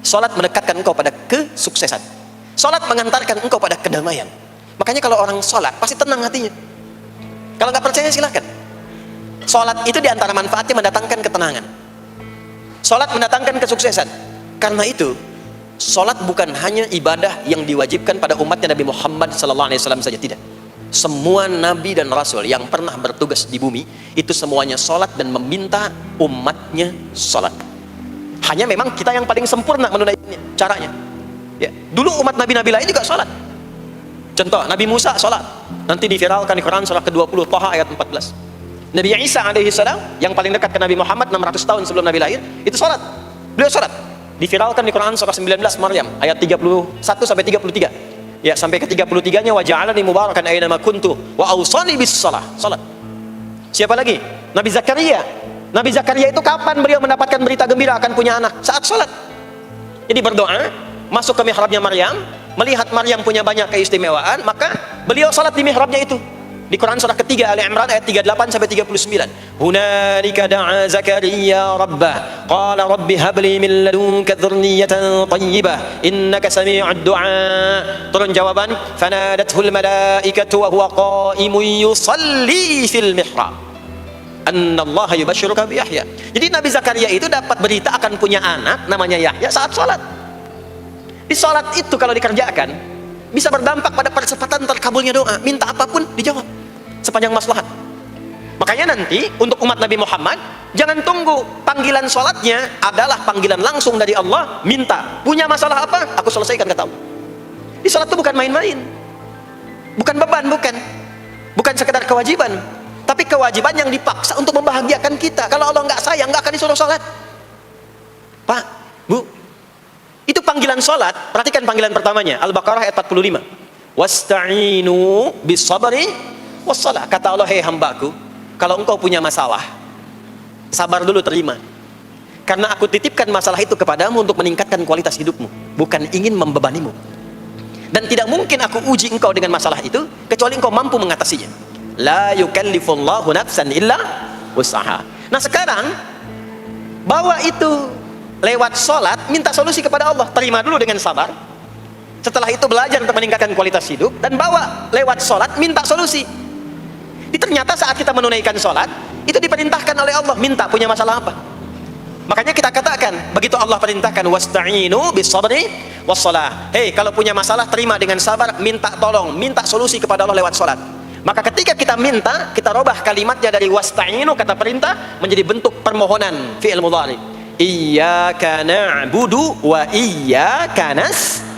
Salat mendekatkan engkau pada kesuksesan. Salat mengantarkan engkau pada kedamaian. Makanya kalau orang salat pasti tenang hatinya. Kalau nggak percaya silakan. Salat itu diantara manfaatnya mendatangkan ketenangan. Salat mendatangkan kesuksesan. Karena itu, salat bukan hanya ibadah yang diwajibkan pada umatnya Nabi Muhammad SAW saja, tidak. Semua nabi dan rasul yang pernah bertugas di bumi itu semuanya salat dan meminta umatnya salat. Hanya memang kita yang paling sempurna menunaikannya caranya. Ya, dulu umat nabi-nabi lain juga salat. Contoh, Nabi Musa salat. Nanti diviralkan di Quran surah ke-20 Thaha ayat 14. Nabi Isa alaihi salam yang paling dekat ke Nabi Muhammad 600 tahun sebelum Nabi lahir, itu salat. Beliau salat. Diviralkan di Quran surah 19 Maryam ayat 31 sampai 33. Ya, sampai ke 33-nya wa ja'alani mubarakan aina ma kuntu wa awsani bis shalah. Salat. Siapa lagi? Nabi Zakaria. Nabi Zakaria itu kapan beliau mendapatkan berita gembira akan punya anak? Saat salat. Jadi berdoa, masuk ke mihrabnya Maryam, melihat Maryam punya banyak keistimewaan, maka beliau salat di mihrabnya itu. Di Quran surah ketiga Ali Imran ayat 38 sampai 39. Hunalika da'a Zakaria rabbah qala rabbi habli min ladunka dzurriyyatan thayyibah innaka sami'ud du'a. Turun jawaban, fanadathul malaikatu wa huwa qa'imun yusalli fil mihrab. Annallaha yubashshiruka bi Yahya. Jadi Nabi Zakaria itu dapat berita akan punya anak namanya Yahya saat salat. Di salat itu kalau dikerjakan bisa berdampak pada percepatan terkabulnya doa. Minta apapun dijawab sepanjang maslahat. Makanya nanti untuk umat Nabi Muhammad jangan tunggu, panggilan sholatnya adalah panggilan langsung dari Allah. Minta, punya masalah apa? Aku selesaikan kata Allah. Di sholat itu bukan main-main, bukan beban, bukan sekedar kewajiban, tapi kewajiban yang dipaksa untuk membahagiakan kita. Kalau Allah nggak sayang, nggak akan disuruh sholat. Pak, Bu, itu panggilan sholat. Perhatikan panggilan pertamanya, Al-Baqarah ayat 45. Wasta'inu bis-sabri was-shalah. Kata Allah, hei hambaku, kalau engkau punya masalah, sabar dulu, terima. Karena aku titipkan masalah itu kepadamu untuk meningkatkan kualitas hidupmu, bukan ingin membebanimu. Dan tidak mungkin aku uji engkau dengan masalah itu kecuali engkau mampu mengatasinya. La yukallifullahu nafsan illa wus'aha. Nah sekarang bawa itu lewat sholat, minta solusi kepada Allah. Terima dulu dengan sabar. Setelah itu belajar untuk meningkatkan kualitas hidup, dan bawa lewat sholat, minta solusi. Ternyata saat kita menunaikan sholat, itu diperintahkan oleh Allah, minta punya masalah apa. Makanya kita katakan, begitu Allah perintahkan, wasta'inu bis-sabri was-shalah. Hei, kalau punya masalah, terima dengan sabar, minta tolong, minta solusi kepada Allah lewat sholat. Maka ketika kita minta, kita robah kalimatnya dari wasta'inu, kata perintah, menjadi bentuk permohonan, fi'il mudhari. Iyyaka na'budu wa iyyaka nasta'in.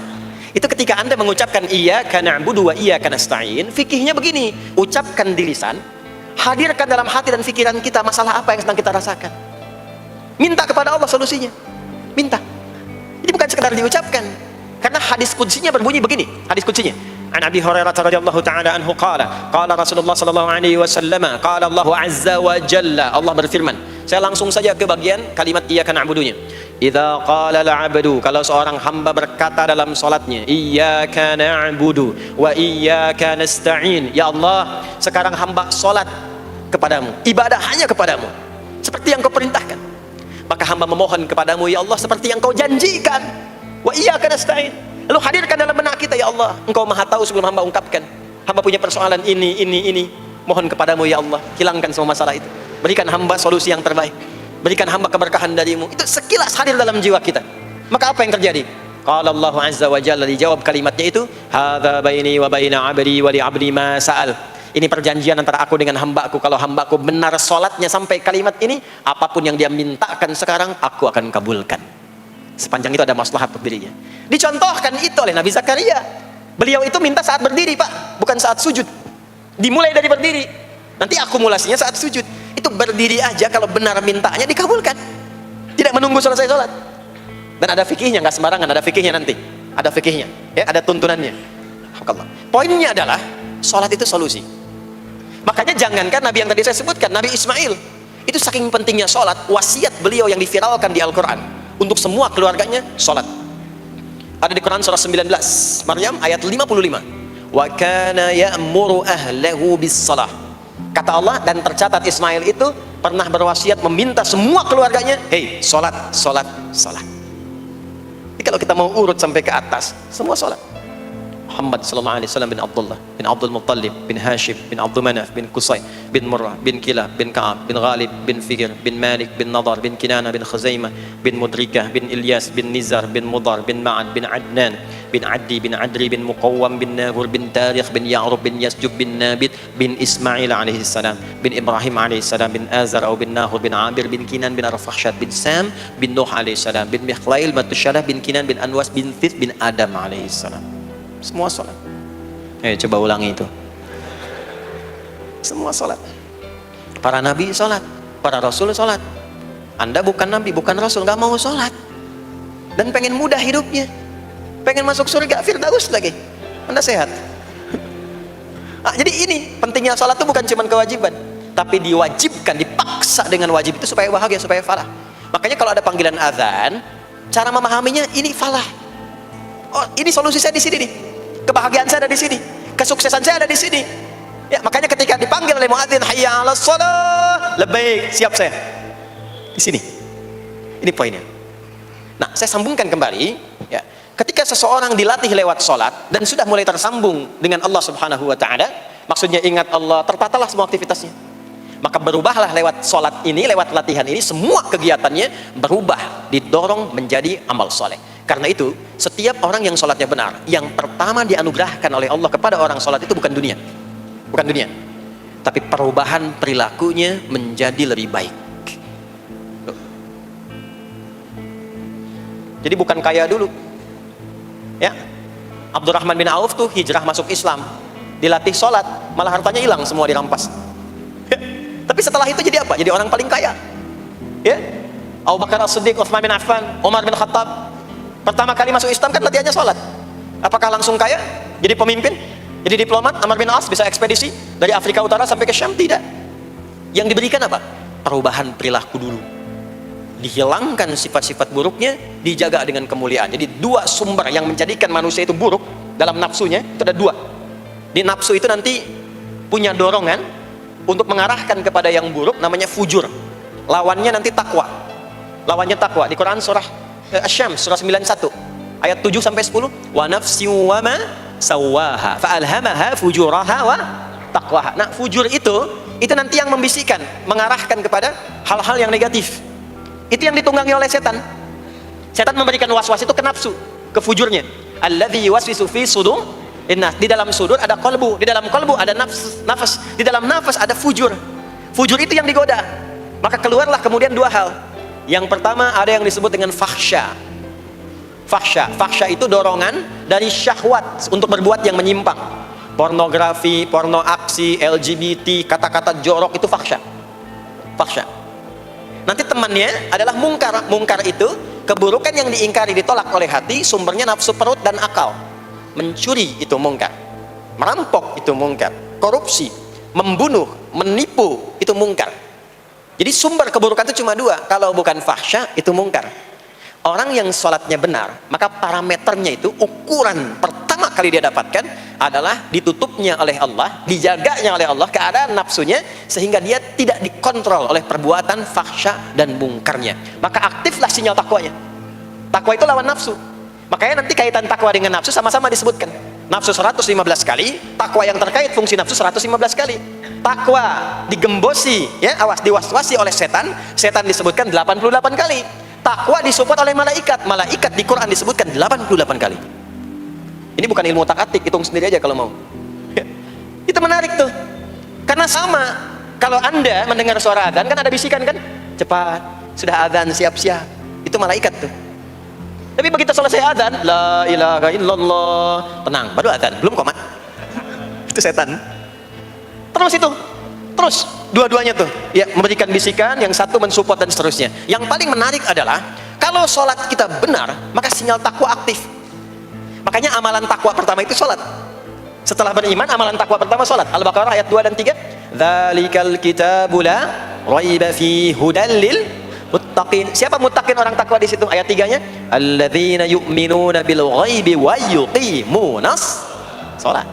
Itu ketika Anda mengucapkan iyyaka na'budu wa iyyaka nasta'in, fikihnya begini, ucapkan di lisan, hadirkan dalam hati dan pikiran kita masalah apa yang sedang kita rasakan. Minta kepada Allah solusinya. Minta. Jadi bukan sekedar diucapkan. Karena hadis qudsinya berbunyi begini, hadis qudsinya. An Abi Hurairah radhiyallahu ta'ala anhu qala Rasulullah sallallahu alaihi wasallam, qala Allah azza wa jalla, Allah berfirman. Saya langsung saja ke bagian kalimat iyyaka na'budunya. Idza qala al-'abdu, kalau seorang hamba berkata dalam salatnya, iyyaka na'budu wa iyyaka nasta'in, ya Allah, sekarang hamba salat kepadamu, ibadah hanya kepadamu, seperti yang kau perintahkan. Maka hamba memohon kepadamu, ya Allah, seperti yang kau janjikan. Wa iyyaka nasta'in. Lalu hadirkan dalam benak kita, ya Allah, engkau maha tahu sebelum hamba ungkapkan. Hamba punya persoalan ini. Mohon kepadamu, ya Allah, hilangkan semua masalah itu. Berikan hamba solusi yang terbaik. Berikan hamba keberkahan darimu. Itu sekilas hadir dalam jiwa kita. Maka apa yang terjadi? Qala Allah azza wa jalla, dijawab kalimatnya itu, hadza baini wa baina 'abdi wa li 'abdi ma sa'al. Ini perjanjian antara aku dengan hambaku. Kalau hambaku benar salatnya sampai kalimat ini, apapun yang dia mintakan sekarang, aku akan kabulkan. Sepanjang itu ada maslahat untuk dirinya. Dicontohkan itu oleh Nabi Zakaria. Beliau itu minta saat berdiri, Pak, bukan saat sujud. Dimulai dari berdiri. Nanti akumulasinya saat sujud. Itu berdiri aja kalau benar mintanya dikabulkan. Tidak menunggu selesai sholat. Dan ada fikihnya, nggak sembarangan, ada fikihnya nanti. Ada fikihnya, ya, ada tuntunannya. Poinnya adalah sholat itu solusi. Makanya jangankan Nabi yang tadi saya sebutkan, Nabi Ismail, itu saking pentingnya sholat, wasiat beliau yang diviralkan di Al-Quran untuk semua keluarganya, sholat. Ada di Quran surah 19 Maryam ayat 55. Wa kana ya'muru ahlahu bis salah. Kata Allah, dan tercatat Ismail itu pernah berwasiat meminta semua keluarganya, hei, sholat, sholat, sholat. Jadi kalau kita mau urut sampai ke atas, semua sholat. Muhammad sallallahu alaihi wasallam bin Abdullah bin Abdul Muttalib bin Hashim bin Abdul Manaf bin Qusay bin Murrah bin Kilab bin Ka'ab bin Ghalib bin Fihir bin Malik bin Nadar bin Kinana bin Khuzaimah bin Mudrikah bin Ilyas bin Nizar bin Mudar bin Ma'ad bin Adnan bin Addi bin Adri bin Muqawwam bin Nahur bin Tarikh bin Ya'rub bin Yasjub bin Nabit bin Ismail alaihi salam bin Ibrahim alaihi salam bin Azar atau bin Nahur bin Amir bin Kinan bin Arfakhshad bin Sam bin Nuh alaihi salam bin Mikhlail bin Tushalah bin Kinan bin Anwas bin Thith bin Adam alaihi salam. Semua sholat. Coba ulangi itu. Semua sholat. Para nabi sholat, para rasul sholat. Anda bukan nabi, bukan rasul, gak mau sholat, dan pengen mudah hidupnya, pengen masuk surga firdaus lagi, Anda sehat. Jadi ini pentingnya sholat itu bukan cuma kewajiban, tapi diwajibkan, dipaksa dengan wajib itu supaya bahagia, supaya falah. Makanya kalau ada panggilan azan, cara memahaminya ini falah. Oh, ini solusi saya di sini nih. Kebahagiaan saya ada di sini. Kesuksesan saya ada di sini. Ya, makanya ketika dipanggil oleh muadzin, hayya 'alas shalah, labbaik, siap saya. Di sini. Ini poinnya. Nah, saya sambungkan kembali, ya. Ketika seseorang dilatih lewat salat dan sudah mulai tersambung dengan Allah Subhanahu wa taala, maksudnya ingat Allah, tertatalah semua aktivitasnya. Maka berubahlah lewat salat ini, lewat latihan ini, semua kegiatannya berubah, didorong menjadi amal soleh. Karena itu, setiap orang yang sholatnya benar, yang pertama dianugerahkan oleh Allah kepada orang sholat itu bukan dunia. Bukan dunia. Tapi perubahan perilakunya menjadi lebih baik. Jadi bukan kaya dulu. Ya. Abdurrahman bin Auf tuh hijrah masuk Islam. Dilatih sholat, malah hartanya hilang semua dirampas. Ya. Tapi setelah itu jadi apa? Jadi orang paling kaya. Ya. Abu Bakar As-Siddiq, Utsman bin Affan, Umar bin Khattab. Pertama kali masuk Islam kan latihannya sholat. Apakah langsung kaya? Jadi pemimpin? Jadi diplomat? Amr bin As bisa ekspedisi dari Afrika Utara sampai ke Syam? Tidak. Yang diberikan apa? Perubahan perilaku dulu. Dihilangkan sifat-sifat buruknya, dijaga dengan kemuliaan. Jadi dua sumber yang menjadikan manusia itu buruk dalam nafsunya, itu ada dua. Di nafsu itu nanti punya dorongan untuk mengarahkan kepada yang buruk, namanya fujur. Lawannya nanti takwa. Lawannya takwa. Di Quran surah Asy-Syams surah 91 ayat 7 sampai 10, wa nafsi wa ma sawaha fa alhamaha fujuraha wa taqwaha. Nah, fujur itu nanti yang membisikkan, mengarahkan kepada hal-hal yang negatif. Itu yang ditunggangi oleh setan. Setan memberikan was-was itu ke nafsu, ke fujurnya. Alladzi yuwaswisu fi sudur innas. Di dalam sudur ada qalbu, di dalam qalbu ada nafas, di dalam nafas ada fujur. Fujur itu yang digoda. Maka keluarlah kemudian dua hal. Yang pertama ada yang disebut dengan fahsya. Fahsya itu dorongan dari syahwat untuk berbuat yang menyimpang. Pornografi, porno aksi, LGBT, kata-kata jorok, itu fahsya. Nanti temannya adalah mungkar. Mungkar itu keburukan yang diingkari, ditolak oleh hati, sumbernya nafsu perut dan akal. Mencuri itu mungkar. Merampok itu mungkar. Korupsi, membunuh, menipu itu mungkar. Jadi sumber keburukan itu cuma dua. Kalau bukan fahsya, itu mungkar. Orang yang sholatnya benar, maka parameternya itu, ukuran pertama kali dia dapatkan adalah ditutupnya oleh Allah, dijaganya oleh Allah keadaan nafsunya, sehingga dia tidak dikontrol oleh perbuatan fahsya dan mungkarnya. Maka aktiflah sinyal takwanya. Takwa itu lawan nafsu. Makanya nanti kaitan takwa dengan nafsu sama-sama disebutkan. Nafsu 115 kali, takwa yang terkait fungsi nafsu 115 kali. Takwa digembosi, ya, awas, diwaswasi oleh setan disebutkan 88 kali. Takwa disupport oleh malaikat. Malaikat di Quran disebutkan 88 kali. Ini bukan ilmu otak-atik, hitung sendiri aja kalau mau. Itu menarik tuh. Karena sama, kalau Anda mendengar suara adzan kan ada bisikan kan? Cepat, sudah adzan, siap-siap. Itu malaikat tuh. Tapi begitu selesai adzan, la ilaha illallah, tenang, baru adzan, belum komat. Itu setan. Terus itu, terus dua-duanya tuh, ya memberikan bisikan, yang satu mensupport dan seterusnya. Yang paling menarik adalah kalau sholat kita benar, maka sinyal takwa aktif. Makanya amalan takwa pertama itu sholat. Setelah beriman, amalan takwa pertama sholat. Al-Baqarah ayat 2 dan 3. Dzalikal kitabu la raiba fi hudal lil muttaqin. Siapa muttaqin orang takwa di situ? Ayat 3-nya, alladzina yu'minuna bil ghaibi wa yuqimunas sholat.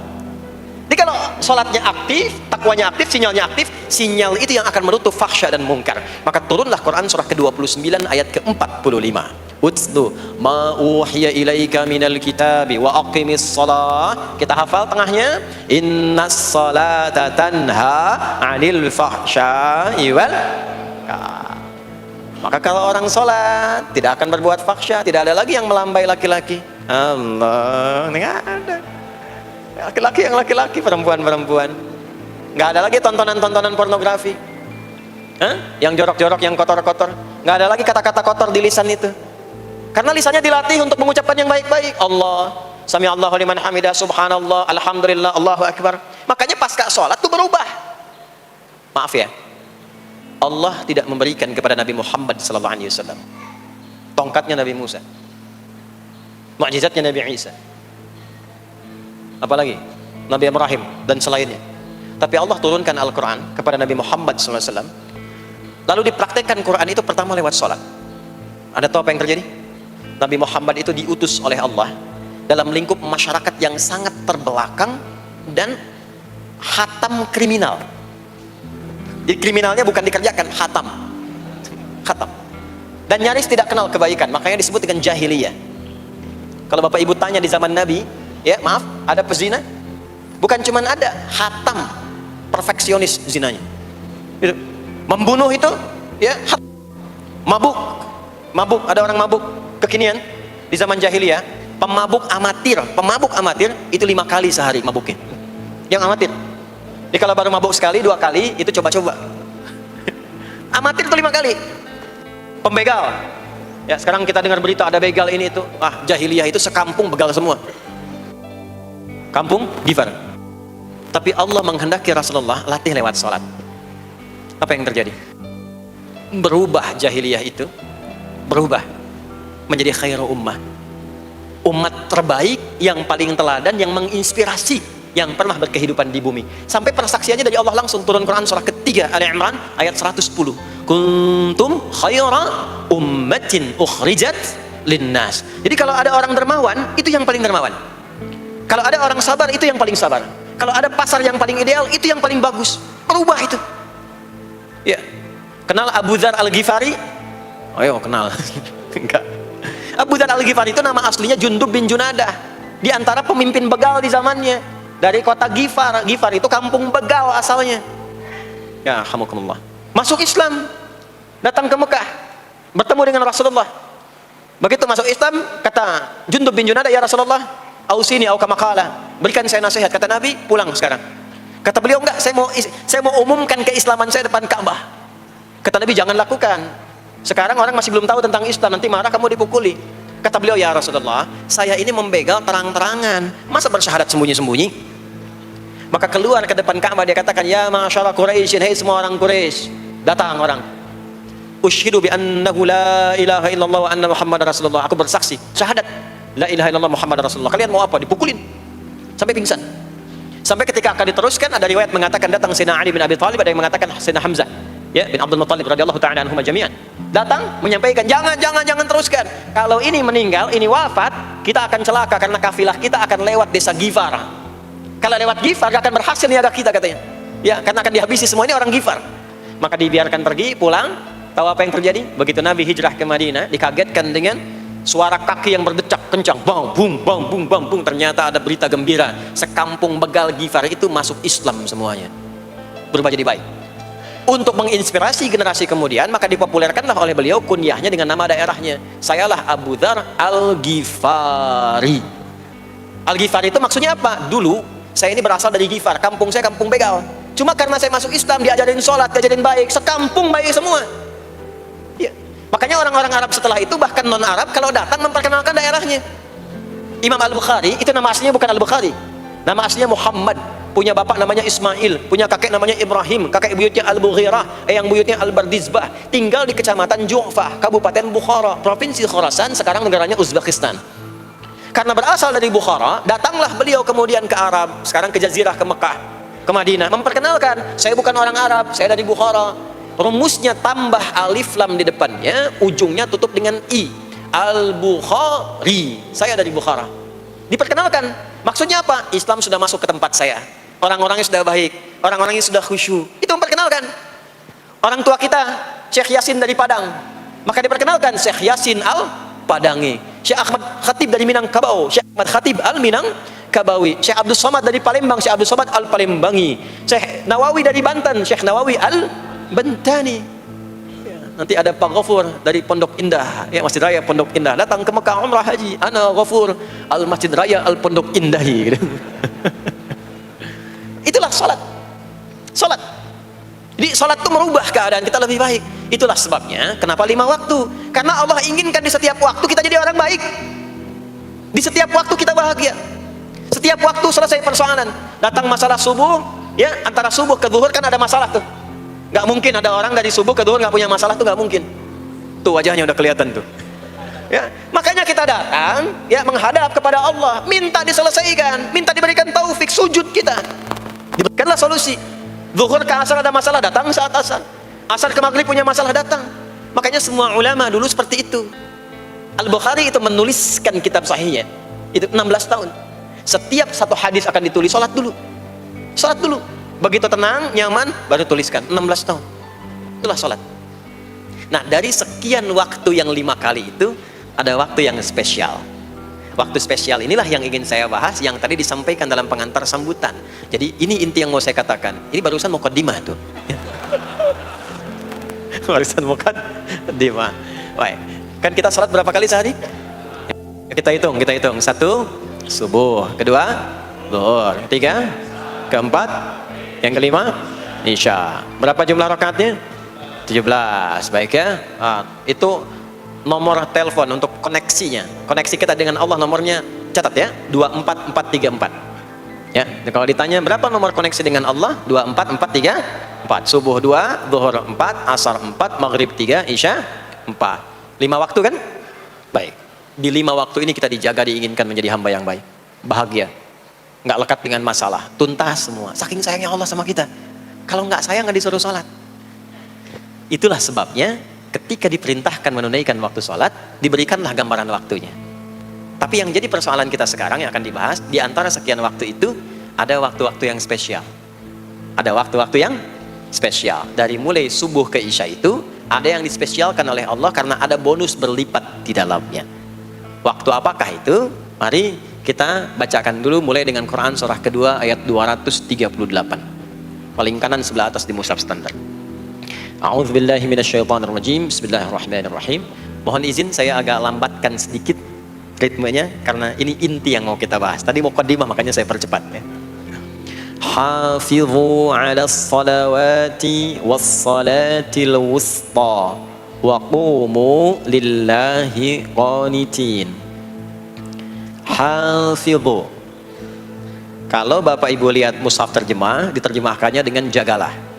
Jadi kalau sholatnya aktif, takwanya aktif, sinyalnya aktif, sinyal itu yang akan menutup fahsya dan mungkar. Maka turunlah Quran surah ke-29 ayat ke-45. Utslu ma uhiya ilaika minal kitabi wa aqimis shalah. Kita hafal tengahnya, innas salata tanha 'anil fahsya'i wal munkar. Maka kalau orang sholat tidak akan berbuat fahsya, tidak ada lagi yang melambai laki-laki. Allah, enggak ada. Laki-laki yang laki-laki, perempuan-perempuan. Nggak ada lagi tontonan-tontonan pornografi. Yang jorok-jorok, yang kotor-kotor. Nggak ada lagi kata-kata kotor di lisan itu. Karena lisannya dilatih untuk mengucapkan yang baik-baik. Allah, sami Allahu liman hamidah, subhanallah, alhamdulillah, Allahu akbar. Makanya pasca sholat itu berubah. Maaf ya, Allah tidak memberikan kepada Nabi Muhammad SAW tongkatnya Nabi Musa, mukjizatnya Nabi Isa, apalagi Nabi Ibrahim dan selainnya. Tapi Allah turunkan Al-Quran kepada Nabi Muhammad SAW, lalu dipraktekkan Quran itu pertama lewat sholat. Anda tahu apa yang terjadi? Nabi Muhammad itu diutus oleh Allah dalam lingkup masyarakat yang sangat terbelakang dan hatam kriminal. Jadi kriminalnya bukan dikerjakan, hatam. Dan nyaris tidak kenal kebaikan, makanya disebut dengan jahiliyah. Kalau Bapak Ibu tanya di zaman Nabi, ya maaf, ada pezina? Bukan cuma ada, hatam, perfeksionis zinanya. Gitu. Membunuh itu, ya, mabuk, ada orang mabuk kekinian di zaman jahiliyah, pemabuk amatir itu 5 kali sehari mabuknya. Yang amatir. Jadi kalau baru mabuk sekali, 2 kali, itu coba-coba. Amatir itu 5 kali. Pembegal. Ya, sekarang kita dengar berita ada begal ini itu. Jahiliyah itu sekampung begal semua. Kampung Gifar. Tapi Allah menghendaki Rasulullah latih lewat sholat. Apa yang terjadi? Berubah jahiliyah itu, berubah menjadi khairu ummah. Umat terbaik yang paling teladan, yang menginspirasi, yang pernah berkehidupan di bumi. Sampai persaksiannya dari Allah langsung turun Quran surah ketiga Ali Imran ayat 110. Kuntum khaira ummatin ukhrijat linnas. Jadi kalau ada orang dermawan, itu yang paling dermawan. Kalau ada orang sabar, itu yang paling sabar. Kalau ada pasar yang paling ideal, itu yang paling bagus. Berubah itu. Ya. Kenal Abu Dzar Al-Ghifari? Ayo kenal. Enggak. Abu Dzar Al-Ghifari itu nama aslinya Jundub bin Junadah. Di antara pemimpin begal di zamannya. Dari kota Ghifar. Ghifar itu kampung begal asalnya. Ya, alhamdulillah. Masuk Islam. Datang ke Mekah. Bertemu dengan Rasulullah. Begitu masuk Islam, kata Jundub bin Junadah, ya Rasulullah, ausini au kama qala, berikan saya nasihat. Kata Nabi, pulang sekarang. Kata beliau, enggak, saya mau umumkan keislaman saya depan Ka'bah. Kata Nabi, jangan lakukan. Sekarang orang masih belum tahu tentang Islam, nanti marah kamu dipukuli. Kata beliau, ya Rasulullah, saya ini membegal terang-terangan, masa bersyahadat sembunyi-sembunyi? Maka keluar ke depan Ka'bah, dia katakan, ya ma'asyara Quraisyin, hai semua orang Quraisy. Datang orang, usyhidu bi annahu la ilaha illallah wa anna Muhammadar Rasulullah. Aku bersaksi, syahadat la ilaha illallah Muhammadar Rasulullah. Kalian mau apa? Dipukulin sampai pingsan. Sampai ketika akan diteruskan, ada riwayat mengatakan datang Sayyidina Ali bin Abi Thalib, ada yang mengatakan Sayyidina Hamzah, ya, bin Abdul Muttalib radhiyallahu ta'ala anhum jami'an. Datang menyampaikan, jangan teruskan. Kalau ini meninggal, ini wafat, kita akan celaka karena kafilah kita akan lewat desa Ghifar. Kalau lewat Ghifar gak akan berhasil niaga kita, katanya. Ya, karena akan dihabisi semua ini orang Ghifar. Maka dibiarkan pergi, pulang. Tahu apa yang terjadi? Begitu Nabi hijrah ke Madinah, dikagetkan dengan suara kaki yang berdecak kencang, bang bung. Ternyata ada berita gembira, sekampung begal Ghifar itu masuk Islam semuanya, berubah jadi baik. Untuk menginspirasi generasi kemudian, maka dipopulerkanlah oleh beliau kunyahnya dengan nama daerahnya. Sayalah Abu Dzar Al-Ghifari. Al-Ghifari itu maksudnya apa? Dulu saya ini berasal dari Ghifar, kampung saya kampung begal. Cuma karena saya masuk Islam, diajarin sholat, diajarin baik, sekampung baik semua. Ya. Makanya orang-orang Arab setelah itu, bahkan non-Arab, kalau datang memperkenalkan daerahnya. Imam Al-Bukhari, itu nama aslinya bukan Al-Bukhari. Nama aslinya Muhammad. Punya bapak namanya Ismail, punya kakek namanya Ibrahim, kakek buyutnya Al-Bughirah, yang buyutnya Al-Bardizbah. Tinggal di kecamatan Ju'fah, Kabupaten Bukhara, Provinsi Khorasan, sekarang negaranya Uzbekistan. Karena berasal dari Bukhara, datanglah beliau kemudian ke Arab, sekarang ke Jazirah, ke Mekah, ke Madinah, memperkenalkan, saya bukan orang Arab, saya dari Bukhara. Rumusnya tambah alif lam di depannya, ujungnya tutup dengan i. Al-Bukhari, saya dari Bukhara. Diperkenalkan, maksudnya apa? Islam sudah masuk ke tempat saya. Orang-orangnya sudah baik, orang-orangnya sudah khusyuk. Itu memperkenalkan. Orang tua kita, Syekh Yasin dari Padang, maka diperkenalkan Syekh Yasin Al-Padangi. Syekh Ahmad Khatib dari Minangkabau, Syekh Ahmad Khatib Al-Minangkabawi. Syekh Abdul Somad dari Palembang, Syekh Abdul Somad Al-Palembangi. Syekh Nawawi dari Banten, Syekh Nawawi Al-Bentani. Ya, nanti ada Pak Ghafur dari Pondok Indah, ya, Masjid Raya Pondok Indah, datang ke Mekah umrah haji. Ana Ghafur Al-Masjid Raya Al-Pondok Indahi. Gitu. Itulah salat. Salat. Jadi salat itu merubah keadaan kita lebih baik. Itulah sebabnya kenapa 5 waktu. Karena Allah inginkan di setiap waktu kita jadi orang baik. Di setiap waktu kita bahagia. Setiap waktu selesai persoalan. Datang masalah subuh, ya, antara subuh ke zuhur kan ada masalah tuh. Gak mungkin ada orang dari subuh ke zuhur gak punya masalah tuh, gak mungkin. Tuh wajahnya udah kelihatan tuh. Ya, makanya kita datang, ya, menghadap kepada Allah, minta diselesaikan, minta diberikan taufik, sujud kita. Diberikanlah solusi. Zuhur ke asar ada masalah, datang saat asar. Asar ke maghrib punya masalah, datang. Makanya semua ulama dulu seperti itu. Al-Bukhari itu menuliskan kitab sahihnya itu 16 tahun. Setiap satu hadis akan ditulis, salat dulu. Salat dulu. Begitu tenang, nyaman, baru tuliskan. 16 tahun. Itulah salat. Nah, dari sekian waktu yang 5 kali itu, ada waktu yang spesial. Waktu spesial inilah yang ingin saya bahas, yang tadi disampaikan dalam pengantar sambutan. Jadi ini inti yang mau saya katakan. Ini barusan muqaddimah tuh. Barusan muqaddimah. Baik. Kan kita salat berapa kali sehari? Kita hitung. 1, subuh. 2, zuhur. 3, keempat, yang kelima, isya. Berapa jumlah rakaatnya? 17. Baik ya. Itu nomor telepon untuk koneksinya. Koneksi kita dengan Allah nomornya catat ya, 24434. Ya, kalau ditanya berapa nomor koneksi dengan Allah? 24434. Subuh 2, zuhur 4, asar 4, maghrib 3, isya 4. 5 waktu kan? Baik. Di 5 waktu ini kita dijaga, diinginkan menjadi hamba yang baik, bahagia, nggak lekat dengan masalah, tuntas semua. Saking sayangnya Allah sama kita. Kalau nggak sayang nggak disuruh sholat. Itulah sebabnya ketika diperintahkan menunaikan waktu sholat, diberikanlah gambaran waktunya. Tapi yang jadi persoalan kita sekarang yang akan dibahas, di antara sekian waktu itu, ada waktu-waktu yang spesial. Ada waktu-waktu yang spesial. Dari mulai subuh ke isya itu, ada yang dispesialkan oleh Allah karena ada bonus berlipat di dalamnya. Waktu apakah itu? Mari kita bacakan dulu mulai dengan Quran surah kedua ayat 238. Paling kanan sebelah atas di mushaf standar. A'udzubillahi minasyaitonirrajim. Bismillahirrahmanirrahim. Mohon izin saya agak lambatkan sedikit ritmenya karena ini inti yang mau kita bahas. Tadi muqaddimah makanya saya percepat ya. Hafizu 'alas salawati was salatil wusta wa qumu lillahi qanitin. Hafizu. Kalau Bapak Ibu lihat mushaf terjemah, diterjemahkannya dengan jagalah.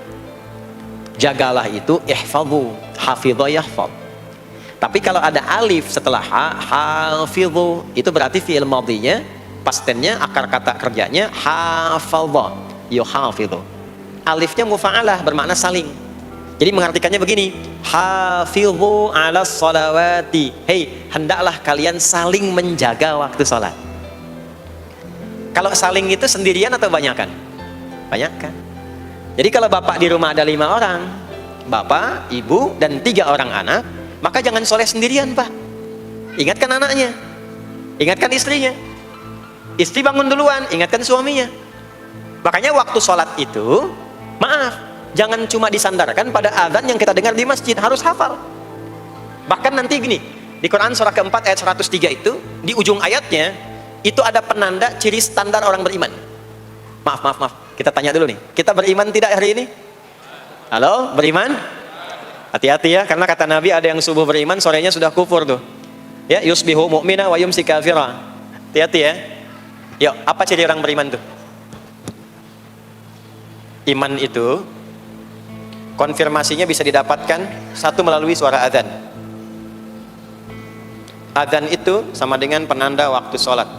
Jagalah itu ihfadhu, hafidha yahfad. Tapi kalau ada alif setelah hafidhu, itu berarti fi'il madhinya, past tense-nya, akar kata kerjanya hafadha, yuhafidhu. Alifnya mufa'alah, bermakna saling. Jadi mengartikannya begini, hafidhu 'alas salawati. Hei, hendaklah kalian saling menjaga waktu salat. Kalau saling itu sendirian atau banyakan? Banyakan. Jadi kalau bapak di rumah ada 5 orang, bapak, ibu, dan 3 orang anak, maka jangan soleh sendirian, Pak. Ingatkan anaknya, ingatkan istrinya. Istri bangun duluan, ingatkan suaminya. Makanya waktu sholat itu, maaf, jangan cuma disandarkan pada azan yang kita dengar di masjid, harus hafal. Bahkan nanti gini, di Quran surah keempat ayat 103 itu, di ujung ayatnya, itu ada penanda ciri standar orang beriman. Maaf, kita tanya dulu nih, kita beriman tidak hari ini? Halo, beriman? Hati-hati ya, karena kata Nabi ada yang subuh beriman, sorenya sudah kufur tuh. Ya, yusbihu mu'mina wa yumsi kafira. Hati-hati ya. Yuk, apa ciri orang beriman tuh? Iman itu konfirmasinya bisa didapatkan satu melalui suara azan. Azan itu sama dengan penanda waktu sholat.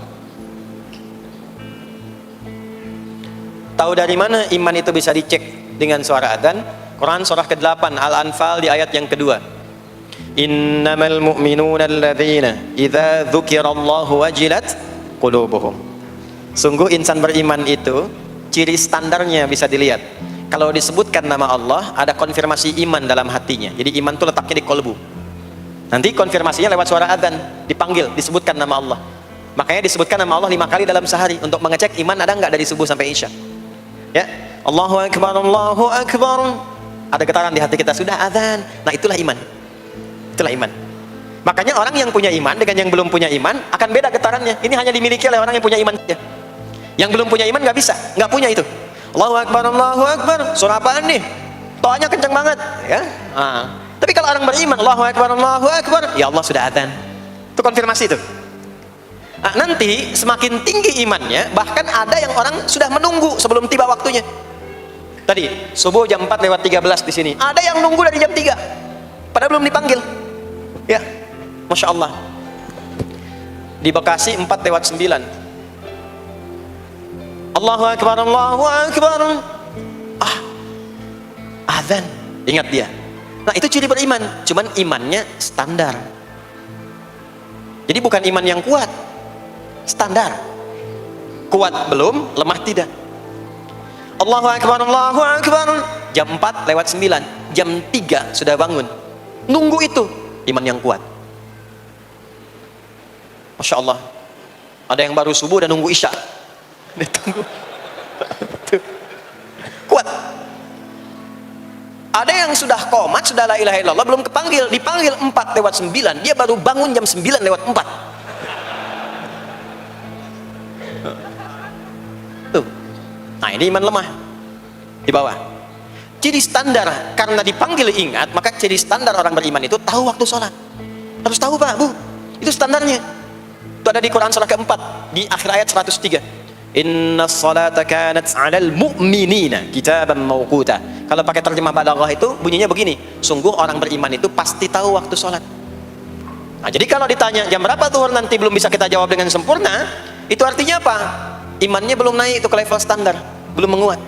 Tahu dari mana iman itu bisa dicek dengan suara azan? Quran surah ke-8 Al-Anfal di ayat yang kedua. Innamal mu'minuna alladzina idza dzukirallahu wajilat qulubuhum. Sungguh insan beriman itu ciri standarnya bisa dilihat. Kalau disebutkan nama Allah, ada konfirmasi iman dalam hatinya. Jadi iman itu letaknya di kolbu. Nanti konfirmasinya lewat suara adzan, dipanggil, disebutkan nama Allah. Makanya disebutkan nama Allah 5 kali dalam sehari untuk mengecek iman ada nggak dari subuh sampai isya. Ya, Allahu Akbar, Allahu Akbar. Ada getaran di hati kita, sudah adzan. Nah, itulah iman. Itulah iman. Makanya orang yang punya iman dengan yang belum punya iman akan beda getarannya. Ini hanya dimiliki oleh orang yang punya iman saja. Yang belum punya iman nggak bisa, nggak punya itu. Allahu Akbar, Allahu Akbar. Surah apaan nih? Toanya kencang banget, ya. Tapi kalau orang beriman, Allahu Akbar, Allahu Akbar, ya Allah sudah adzan. Itu konfirmasi itu. Nanti semakin tinggi imannya, bahkan ada yang orang sudah menunggu sebelum tiba waktunya. Tadi subuh jam 4:13 di sini. Ada yang nunggu dari jam 3, padahal belum dipanggil. Ya, masya Allah. Di Bekasi 4:09. Allahu Akbar, Allahu Akbar. Azan, ingat dia. Nah, itu ciri beriman. Cuman imannya standar. Jadi bukan iman yang kuat, standar. Kuat belum, lemah tidak. Allahu Akbar, Allahu Akbar. Jam 4:09, jam 3 sudah bangun. Nunggu itu, iman yang kuat. Masya Allah. Ada yang baru subuh dan nunggu isya. Tunggu. Kuat. Ada yang sudah qomat, sudah la ilaha illallah, belum kepanggil, dipanggil 4:09, dia baru bangun jam 9:04. Tuh. Nah, ini iman lemah. Di bawah. Ciri standar, karena dipanggil ingat, maka ciri standar orang beriman itu tahu waktu sholat. Harus tahu Pak, Bu. Itu standarnya. Itu ada di Quran surah keempat, di akhir ayat 103. Inna salata kanat 'alal mu'minina kitaban mawquta. Kalau pakai terjemah balaghah itu bunyinya begini, sungguh orang beriman itu pasti tahu waktu sholat. Nah, jadi kalau ditanya jam berapa zuhur nanti belum bisa kita jawab dengan sempurna, itu artinya apa? Imannya belum naik itu ke level standar, belum menguat.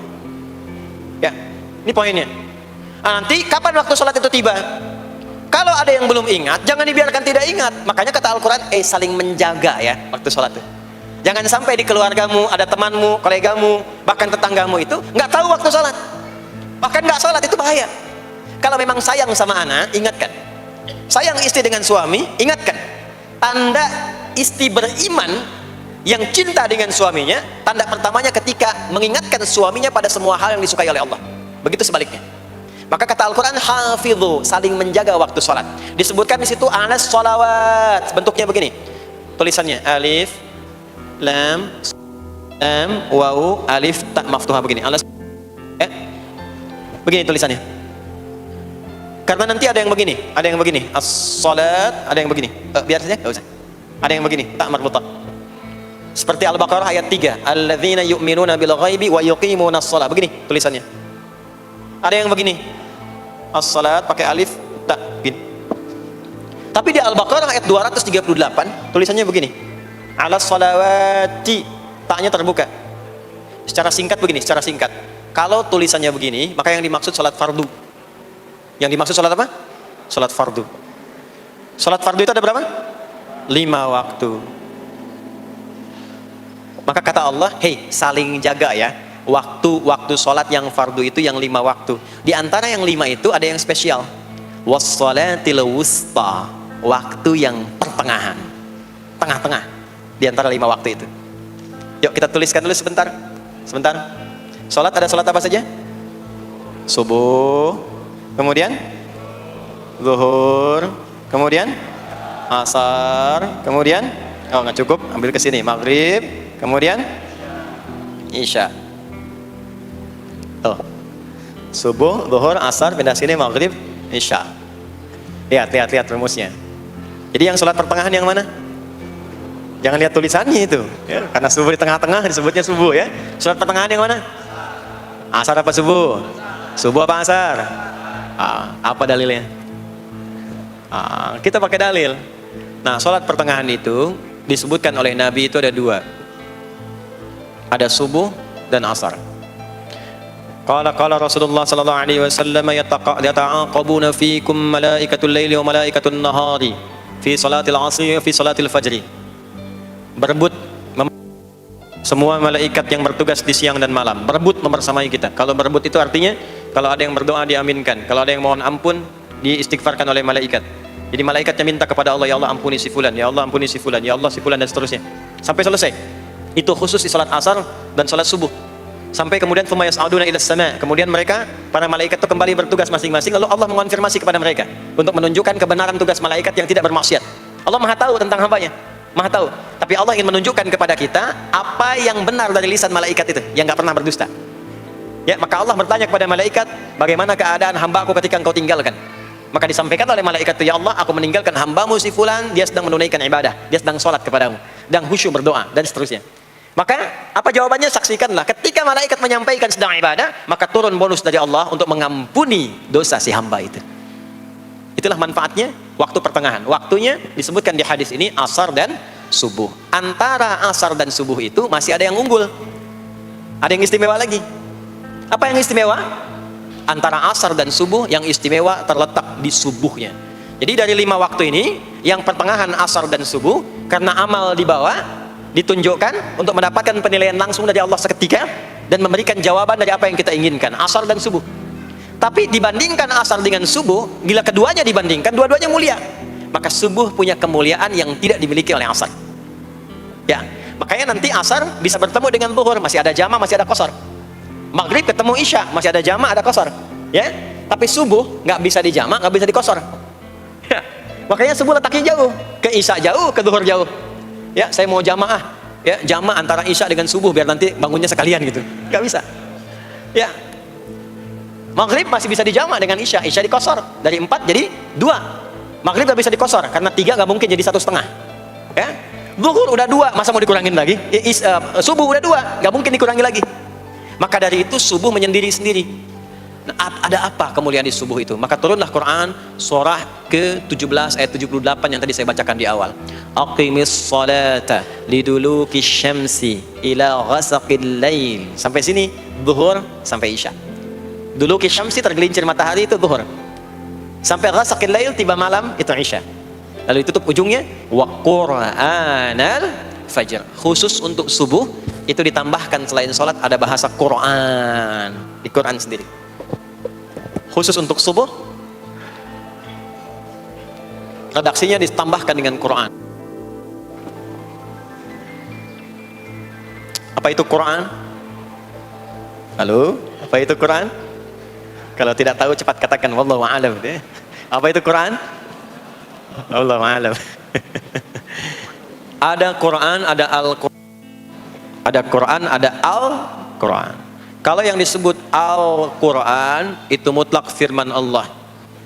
Ya, ini poinnya. Nah, nanti kapan waktu sholat itu tiba? Kalau ada yang belum ingat, jangan dibiarkan tidak ingat. Makanya kata Al-Quran, saling menjaga ya waktu sholat itu. Jangan sampai di keluargamu, ada temanmu, kolegamu, bahkan tetanggamu itu nggak tahu waktu sholat. Bahkan nggak sholat, itu bahaya. Kalau memang sayang sama anak, ingatkan. Sayang istri dengan suami, ingatkan. Tanda istri beriman yang cinta dengan suaminya, tanda pertamanya ketika mengingatkan suaminya pada semua hal yang disukai oleh Allah. Begitu sebaliknya. Maka kata Al-Quran, hafidhu, saling menjaga waktu sholat. Disebutkan di situ anas sholawat, bentuknya begini. Tulisannya alif, lam, wawu, alif, ta maftuhah begini. Anas, begini tulisannya. Karena nanti ada yang begini, ada yang begini. As-sholat, ada yang begini. Biar saja, enggak usah. Ada yang begini, tak marbutah. Seperti Al-Baqarah ayat 3, alladzina yu'minuna bil ghaibi wa yuqimuna as-shalah. Begini tulisannya. Ada yang begini, as-salat pakai alif, tak, begini. Tapi di Al-Baqarah ayat 238 tulisannya begini, alas salawati, taknya terbuka. Secara singkat begini, secara singkat. Kalau tulisannya begini, maka yang dimaksud salat fardu. Yang dimaksud salat apa? Salat fardu. Salat fardu itu ada berapa? 5 waktu. Maka kata Allah, hei, saling jaga ya. Waktu sholat yang fardu itu yang 5 waktu. Di antara yang 5 itu ada yang spesial. Wassalatil wusta, waktu yang pertengahan, tengah-tengah di antara 5 waktu itu. Yuk kita tuliskan dulu sebentar. Sholat ada sholat apa saja? subuh, kemudian zuhur, kemudian asar, kemudian oh nggak cukup, ambil ke sini, maghrib, kemudian isya. Oh, subuh, zuhur, asar, pindah sini, maghrib, isya. Lihat rumusnya. Jadi yang sholat pertengahan yang mana? Jangan lihat tulisannya itu, ya, karena subuh di tengah-tengah disebutnya subuh ya. Sholat pertengahan yang mana? Asar apa subuh? Subuh apa asar? Apa dalilnya? Kita pakai dalil. Nah, sholat pertengahan itu disebutkan oleh Nabi itu ada dua. Ada subuh dan asar. Qala Rasulullah sallallahu alaihi wasallam yata'aqabuna fiikum malaikatul laili wa malaikatun nahari fi salatil asri wa fi salatil fajri. Berebut semua malaikat yang bertugas di siang dan malam, berebut membersamai kita. Kalau berebut itu artinya kalau ada yang berdoa diaminkan, kalau ada yang mohon ampun diistighfarkan oleh malaikat. Jadi malaikatnya minta kepada Allah, ya Allah ampuni si fulan, ya Allah ampuni si fulan, ya Allah si fulan, dan seterusnya sampai selesai. Itu khusus di salat asar dan salat subuh. Sampai kemudian thumma yas'aduna ila sama, kemudian mereka para malaikat itu kembali bertugas masing-masing, lalu Allah mengonfirmasi kepada mereka untuk menunjukkan kebenaran tugas malaikat yang tidak bermaksiat. Allah Maha tahu tentang hambanya, Maha tahu. Tapi Allah ingin menunjukkan kepada kita apa yang benar dari lisan malaikat itu yang nggak pernah berdusta. Ya, maka Allah bertanya kepada malaikat, bagaimana keadaan hambaku ketika engkau tinggalkan? Maka disampaikan oleh malaikat itu, ya Allah, aku meninggalkan hambamu si fulan, dia sedang menunaikan ibadah, dia sedang sholat kepadamu, dan khusyuk berdoa, dan seterusnya. Maka apa jawabannya? Saksikanlah, ketika malaikat menyampaikan sedang ibadah, maka turun bonus dari Allah untuk mengampuni dosa si hamba itu. Itulah manfaatnya waktu pertengahan. Waktunya disebutkan di hadis ini asar dan subuh. Antara asar dan subuh itu masih ada yang unggul, ada yang istimewa lagi. Apa yang istimewa? Antara asar dan subuh yang istimewa terletak di subuhnya. Jadi dari 5 waktu ini, yang pertengahan asar dan subuh, karena amal di bawah ditunjukkan untuk mendapatkan penilaian langsung dari Allah seketika dan memberikan jawaban dari apa yang kita inginkan, asar dan subuh. Tapi dibandingkan asar dengan subuh, bila keduanya dibandingkan, dua-duanya mulia. Maka subuh punya kemuliaan yang tidak dimiliki oleh asar. Ya, makanya nanti asar bisa bertemu dengan zuhur, masih ada jama, masih ada qasar. Maghrib ketemu isya, masih ada jama, ada qasar. Ya, tapi subuh nggak bisa di jama, nggak bisa di qasar. Ya, makanya subuh letaknya jauh, ke isya jauh, ke zuhur jauh. Ya, saya mau jamaah, ya jama antara isya dengan subuh biar nanti bangunnya sekalian gitu, nggak bisa. Ya, maghrib masih bisa di jama dengan isya, isya di qasar, dari 4 jadi 2. Maghrib nggak bisa di qasar karena 3 nggak mungkin jadi 1,5. Ya, zuhur udah 2, masa mau dikurangin lagi? Subuh udah 2, nggak mungkin dikurangi lagi. Maka dari itu subuh menyendiri-sendiri. Nah, ada apa kemuliaan di subuh itu? Maka turunlah Quran surah ke-17 ayat 78 yang tadi saya bacakan di awal. Aqimis salata liduluki syamsi ila ghasaqil lail. Sampai sini zuhur sampai isya. Duluki syamsi, tergelincir matahari, itu zuhur. Sampai ghasaqil lail, tiba malam, itu isya. Lalu ditutup ujungnya wa qur'anal fajr. Khusus untuk subuh itu ditambahkan selain sholat ada bahasa Quran di Quran sendiri. Khusus untuk subuh redaksinya ditambahkan dengan Quran. Apa itu Quran? Halo, apa itu Quran? Kalau tidak tahu cepat katakan wallahu a'lam. Apa itu Quran? Wallahu a'lam. Ada Quran, ada Al-Quran. Ada Quran, ada Al-Quran. Kalau yang disebut Al-Quran itu mutlak firman Allah.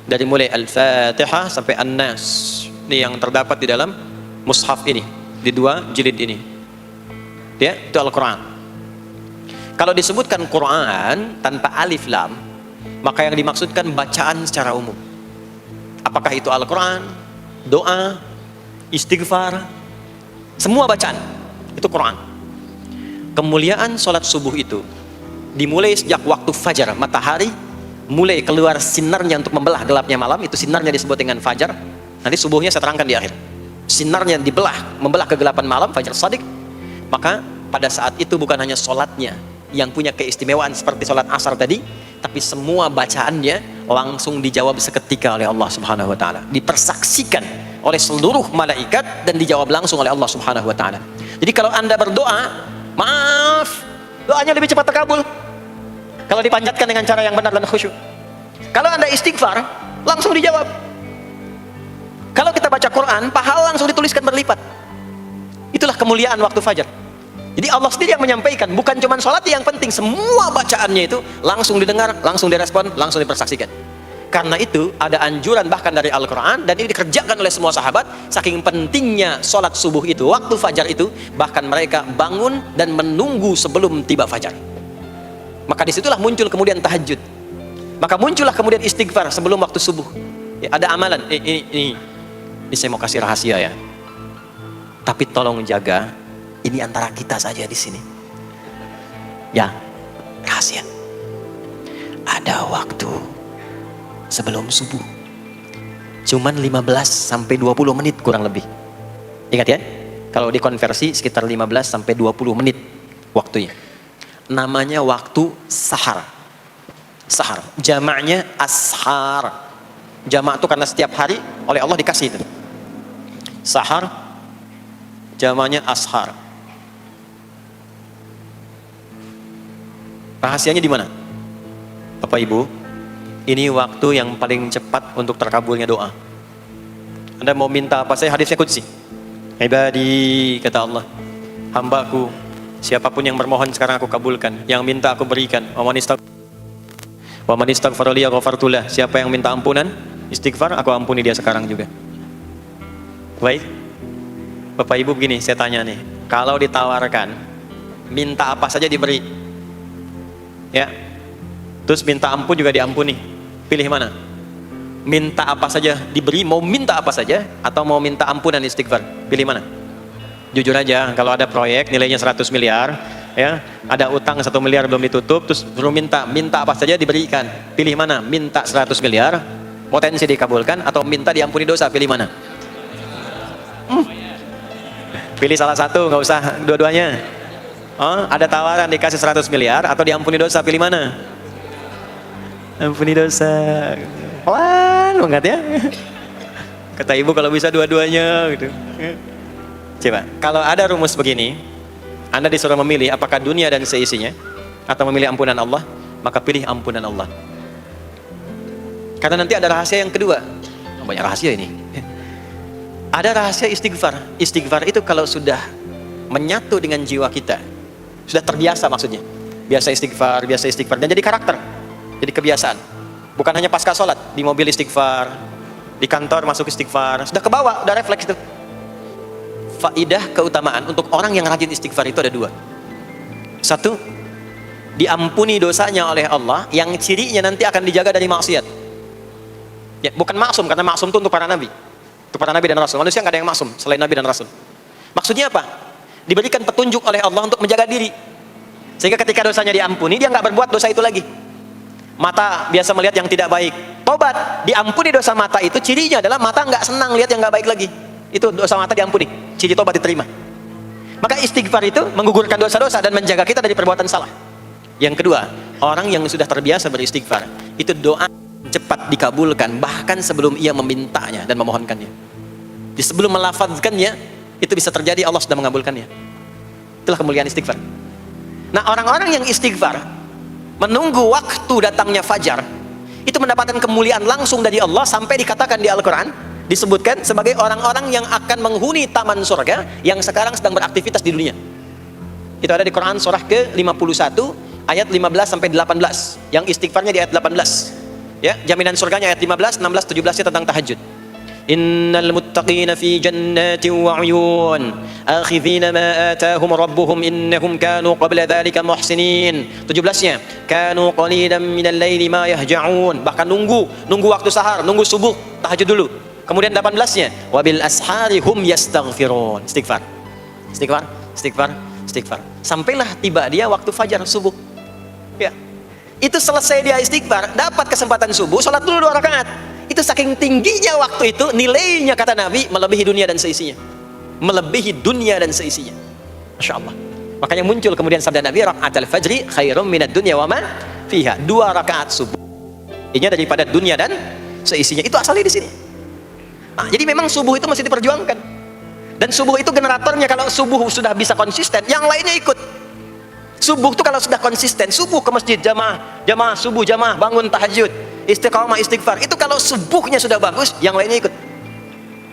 Dari mulai Al-Fatihah sampai An-Nas. Ini yang terdapat di dalam mushaf ini, di 2 jilid ini. Ya, itu Al-Quran. Kalau disebutkan Quran tanpa alif lam, maka yang dimaksudkan bacaan secara umum. Apakah itu Al-Quran, doa, istighfar, semua bacaan itu Quran. Kemuliaan sholat subuh itu dimulai sejak waktu fajar, matahari mulai keluar sinarnya untuk membelah gelapnya malam, itu sinarnya disebut dengan fajar. Nanti subuhnya saya terangkan di akhir. Sinarnya dibelah, membelah kegelapan malam, fajar shadiq. Maka pada saat itu bukan hanya sholatnya yang punya keistimewaan seperti sholat asar tadi, tapi semua bacaannya langsung dijawab seketika oleh Allah Subhanahu wa Ta'ala, dipersaksikan oleh seluruh malaikat dan dijawab langsung oleh Allah Subhanahu wa Ta'ala. Jadi kalau Anda berdoa, maaf, doanya lebih cepat terkabul Kalau dipanjatkan dengan cara yang benar dan khusyuk. Kalau Anda istighfar, langsung dijawab. Kalau kita baca Quran, pahala langsung dituliskan berlipat. Itulah kemuliaan waktu fajar. Jadi Allah sendiri yang menyampaikan, bukan cuma sholat yang penting, semua bacaannya itu langsung didengar, langsung direspon, langsung dipersaksikan. Karena itu ada anjuran bahkan dari Al-Quran, dan ini dikerjakan oleh semua sahabat. Saking pentingnya sholat subuh itu, waktu fajar itu, bahkan mereka bangun dan menunggu sebelum tiba fajar. Maka disitulah muncul kemudian tahajud. Maka muncullah kemudian istighfar sebelum waktu subuh. Ya, ada amalan. Ini saya mau kasih rahasia ya. Tapi tolong jaga, ini antara kita saja di sini. Ya, rahasia. Ada waktu sebelum subuh. Cuman 15 sampai 20 menit kurang lebih. Ingat ya, kalau dikonversi sekitar 15 sampai 20 menit waktunya. Namanya waktu sahar. Sahar, jamaknya ashar. Jamak itu karena setiap hari oleh Allah dikasih itu. Sahar, jamaknya ashar. Rahasianya di mana? Bapak Ibu, ini waktu yang paling cepat untuk terkabulnya doa. Anda mau minta apa saja, hadisnya qudsi. Ibadi, kata Allah, hambaku, siapapun yang bermohon sekarang aku kabulkan, yang minta aku berikan. Wa man istaghfara li ghafartu lah. Siapa yang minta ampunan, istighfar, aku ampuni dia sekarang juga. Baik. Bapak Ibu begini, saya tanya nih, kalau ditawarkan minta apa saja diberi, ya, terus minta ampun juga diampuni, pilih mana? Minta apa saja diberi, mau minta apa saja, atau mau minta ampunan istighfar, pilih mana? Jujur aja, kalau ada proyek nilainya 100 miliar, ya, ada utang 1 miliar belum ditutup, terus belum minta apa saja diberikan, pilih mana? Minta 100 miliar, potensi dikabulkan, atau minta diampuni dosa, pilih mana? Pilih salah satu, nggak usah dua-duanya. Oh, ada tawaran dikasih 100 miliar atau diampuni dosa, pilih mana? Ampuni dosa. Pelan banget ya. Kata ibu kalau bisa dua-duanya gitu. Coba, kalau ada rumus begini, Anda disuruh memilih apakah dunia dan seisinya atau memilih ampunan Allah, maka pilih ampunan Allah. Karena nanti ada rahasia yang kedua. Banyak rahasia ini. Ada rahasia istighfar. Istighfar itu kalau sudah menyatu dengan jiwa kita, sudah terbiasa maksudnya. Biasa istighfar, dan jadi karakter. Jadi kebiasaan. Bukan hanya pasca sholat, di mobil istighfar, di kantor masuk istighfar, sudah kebawa, udah refleks itu. Faidah keutamaan untuk orang yang rajin istighfar itu ada dua. Satu, diampuni dosanya oleh Allah, yang cirinya nanti akan dijaga dari maksiat. Ya, bukan maksum, karena maksum itu untuk para nabi. Untuk para nabi dan rasul. Manusia nggak ada yang maksum selain nabi dan rasul. Maksudnya apa? Diberikan petunjuk oleh Allah untuk menjaga diri, sehingga ketika dosanya diampuni, dia nggak berbuat dosa itu lagi. Mata biasa melihat yang tidak baik, tobat, diampuni dosa mata itu, cirinya adalah mata nggak senang lihat yang nggak baik lagi. Itu dosa mata diampuni, ciri tobat diterima. Maka istighfar itu menggugurkan dosa-dosa dan menjaga kita dari perbuatan salah. Yang kedua, orang yang sudah terbiasa beristighfar, itu doa cepat dikabulkan, bahkan sebelum ia memintanya dan memohonkannya. Di sebelum melafazkannya, itu bisa terjadi Allah sudah mengabulkannya. Itulah kemuliaan istighfar. Nah, orang-orang yang istighfar menunggu waktu datangnya fajar, itu mendapatkan kemuliaan langsung dari Allah, sampai dikatakan di Al-Quran, disebutkan sebagai orang-orang yang akan menghuni taman surga yang sekarang sedang beraktivitas di dunia. Itu ada di Quran surah ke-51 ayat 15 sampai 18. Yang istighfarnya di ayat 18. Ya, jaminan surganya ayat 15, 16, 17-nya tentang tahajud. Innal muttaqina fi jannatin wa 'uyun akhidhina ma atahum rabbuhum innahum kanu qabla dhalika muhsinin. 17-nya kanu qalilan minal laili ma yahja'un, bahkan nunggu waktu sahar, nunggu subuh, tahajud dulu. Kemudian 18-nya wabil ashari hum yastaghfirun. Istighfar. Sampailah tiba dia waktu fajar subuh. Ya. Itu selesai dia istighfar, dapat kesempatan subuh, sholat dulu 2 rakaat. Itu saking tingginya waktu itu, nilainya kata Nabi melebihi dunia dan seisinya. Masya Allah. Makanya muncul kemudian sabda Nabi, raka'atul fajri khairum minad dunya wa ma fiha. 2 rakaat subuh, ini daripada dunia dan seisinya. Itu asalnya di sini. Nah, jadi memang subuh itu mesti diperjuangkan. Dan subuh itu generatornya, kalau subuh sudah bisa konsisten, yang lainnya ikut. Subuh tuh kalau sudah konsisten, subuh ke masjid jamaah subuh, jamaah bangun tahajud, istiqamah, istighfar. Itu kalau subuhnya sudah bagus, yang lainnya ikut.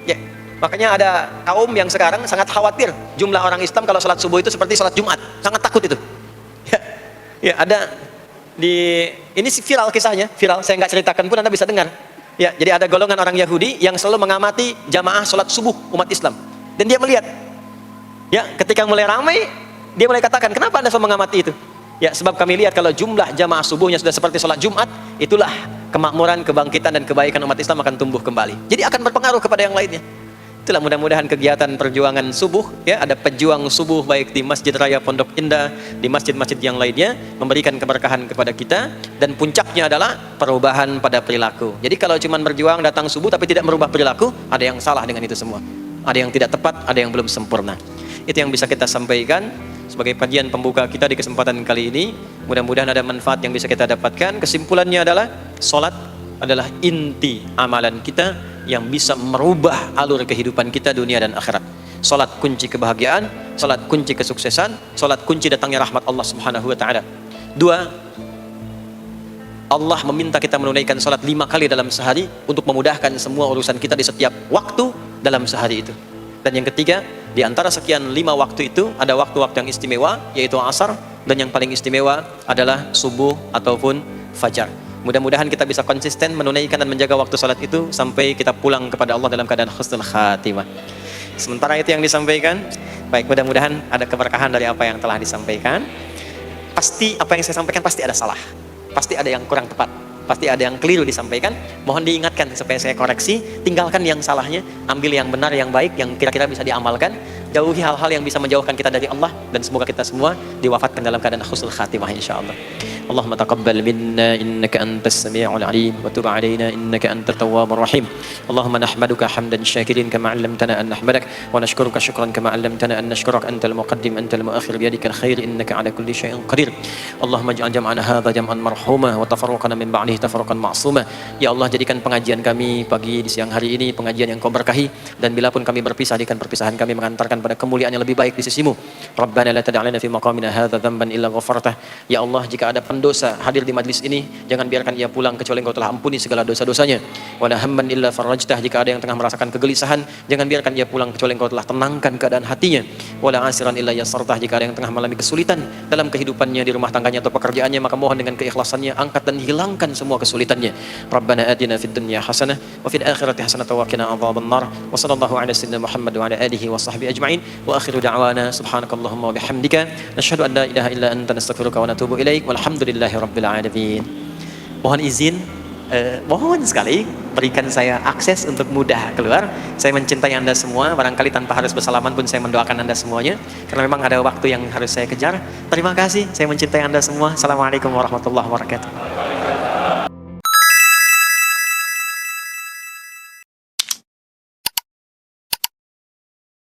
Ya, makanya ada kaum yang sekarang sangat khawatir jumlah orang Islam kalau sholat subuh itu seperti sholat Jumat, sangat takut itu. Ya, ada ini viral kisahnya, viral. Saya nggak ceritakan pun Anda bisa dengar. Ya, jadi ada golongan orang Yahudi yang selalu mengamati jamaah sholat subuh umat Islam, dan dia melihat. Ya, ketika mulai ramai, dia mulai katakan, kenapa Anda selalu mengamati itu? Ya, sebab kami lihat kalau jumlah jamaah subuhnya sudah seperti sholat Jumat, itulah kemakmuran, kebangkitan, dan kebaikan umat Islam akan tumbuh kembali. Jadi akan berpengaruh kepada yang lainnya. Itulah mudah-mudahan kegiatan perjuangan subuh, ya, ada pejuang subuh baik di Masjid Raya Pondok Indah, di masjid-masjid yang lainnya, memberikan keberkahan kepada kita, dan puncaknya adalah perubahan pada perilaku. Jadi kalau cuma berjuang datang subuh tapi tidak merubah perilaku, ada yang salah dengan itu semua. Ada yang tidak tepat, ada yang belum sempurna. Itu yang bisa kita sampaikan sebagai kajian pembuka kita di kesempatan kali ini. Mudah-mudahan ada manfaat yang bisa kita dapatkan. Kesimpulannya adalah salat adalah inti amalan kita yang bisa merubah alur kehidupan kita dunia dan akhirat. Salat kunci kebahagiaan, salat kunci kesuksesan, salat kunci datangnya rahmat Allah Subhanahu wa taala. 2, Allah meminta kita menunaikan salat 5 kali dalam sehari untuk memudahkan semua urusan kita di setiap waktu dalam sehari itu. Dan yang ketiga, di antara sekian 5 waktu itu ada waktu-waktu yang istimewa, yaitu asar, dan yang paling istimewa adalah subuh ataupun fajar. Mudah-mudahan kita bisa konsisten menunaikan dan menjaga waktu salat itu sampai kita pulang kepada Allah dalam keadaan husnul khatimah. Sementara itu yang disampaikan. Baik, mudah-mudahan ada keberkahan dari apa yang telah disampaikan. Pasti apa yang saya sampaikan pasti ada salah, pasti ada yang kurang tepat, pasti ada yang keliru disampaikan. Mohon diingatkan supaya saya koreksi, tinggalkan yang salahnya, ambil yang benar, yang baik, yang kira-kira bisa diamalkan. Jauhi hal-hal yang bisa menjauhkan kita dari Allah, dan semoga kita semua diwafatkan dalam keadaan husnul khatimah insyaallah. Allahumma taqabbal minna innaka antas sami'ul alim wa tub 'alaina innaka antat tawwabur rahim. Allahumma nahmaduka hamdan syakirin kama 'allamtana an nahmadak wa nashkuruka syukran kama 'allamtana an nashkurak antal muqaddim antal muakhir biyadikal khair innaka 'ala kulli syai'in qadir. Allahumma ij'al jam'ana hadza jam'an marhuma wa tafarruqana min ba'dihi tafarruqan ma'suma. Ya Allah, jadikan pengajian kami pagi di siang hari ini pengajian yang Kau berkahi, dan bila pun kami berpisah, jadikan perpisahan kami mengantarkan pada kemuliaan yang lebih baik di sisi-Mu. Rabbana la tad'alna fi maqamina hadza dhanban illa ghafartah. Ya Allah, jika ada pendosa hadir di majlis ini, jangan biarkan ia pulang kecuali Engkau telah ampuni segala dosa-dosanya. Wa la hamman illa farajtah. Jika ada yang tengah merasakan kegelisahan, jangan biarkan ia pulang kecuali Engkau telah tenangkan keadaan hatinya. Wa la asiran illa yasartah. Jika ada yang tengah mengalami kesulitan dalam kehidupannya, di rumah tangganya atau pekerjaannya, maka mohon dengan keikhlasannya angkat dan hilangkan semua kesulitannya. Rabbana atina fid dunya hasanah wa fil akhirati hasanah wa qina adzabannar. Wa sallallahu ala sayyidina Muhammad wa ala alihi wa sahbihi ajma'in. Wa akhiru da'wana subhanakallahumma wa bihamdika nasyhadu an la ilaha illa anta nastaghfiruka wa natubu ilaik. Walhamdulillahi rabbil alamin. Mohon izin, mohon sekali berikan saya akses untuk mudah keluar. Saya mencintai Anda semua, barangkali tanpa harus bersalaman pun saya mendoakan Anda semuanya, karena memang ada waktu yang harus saya kejar. Terima kasih, saya mencintai Anda semua. Assalamualaikum warahmatullahi wabarakatuh.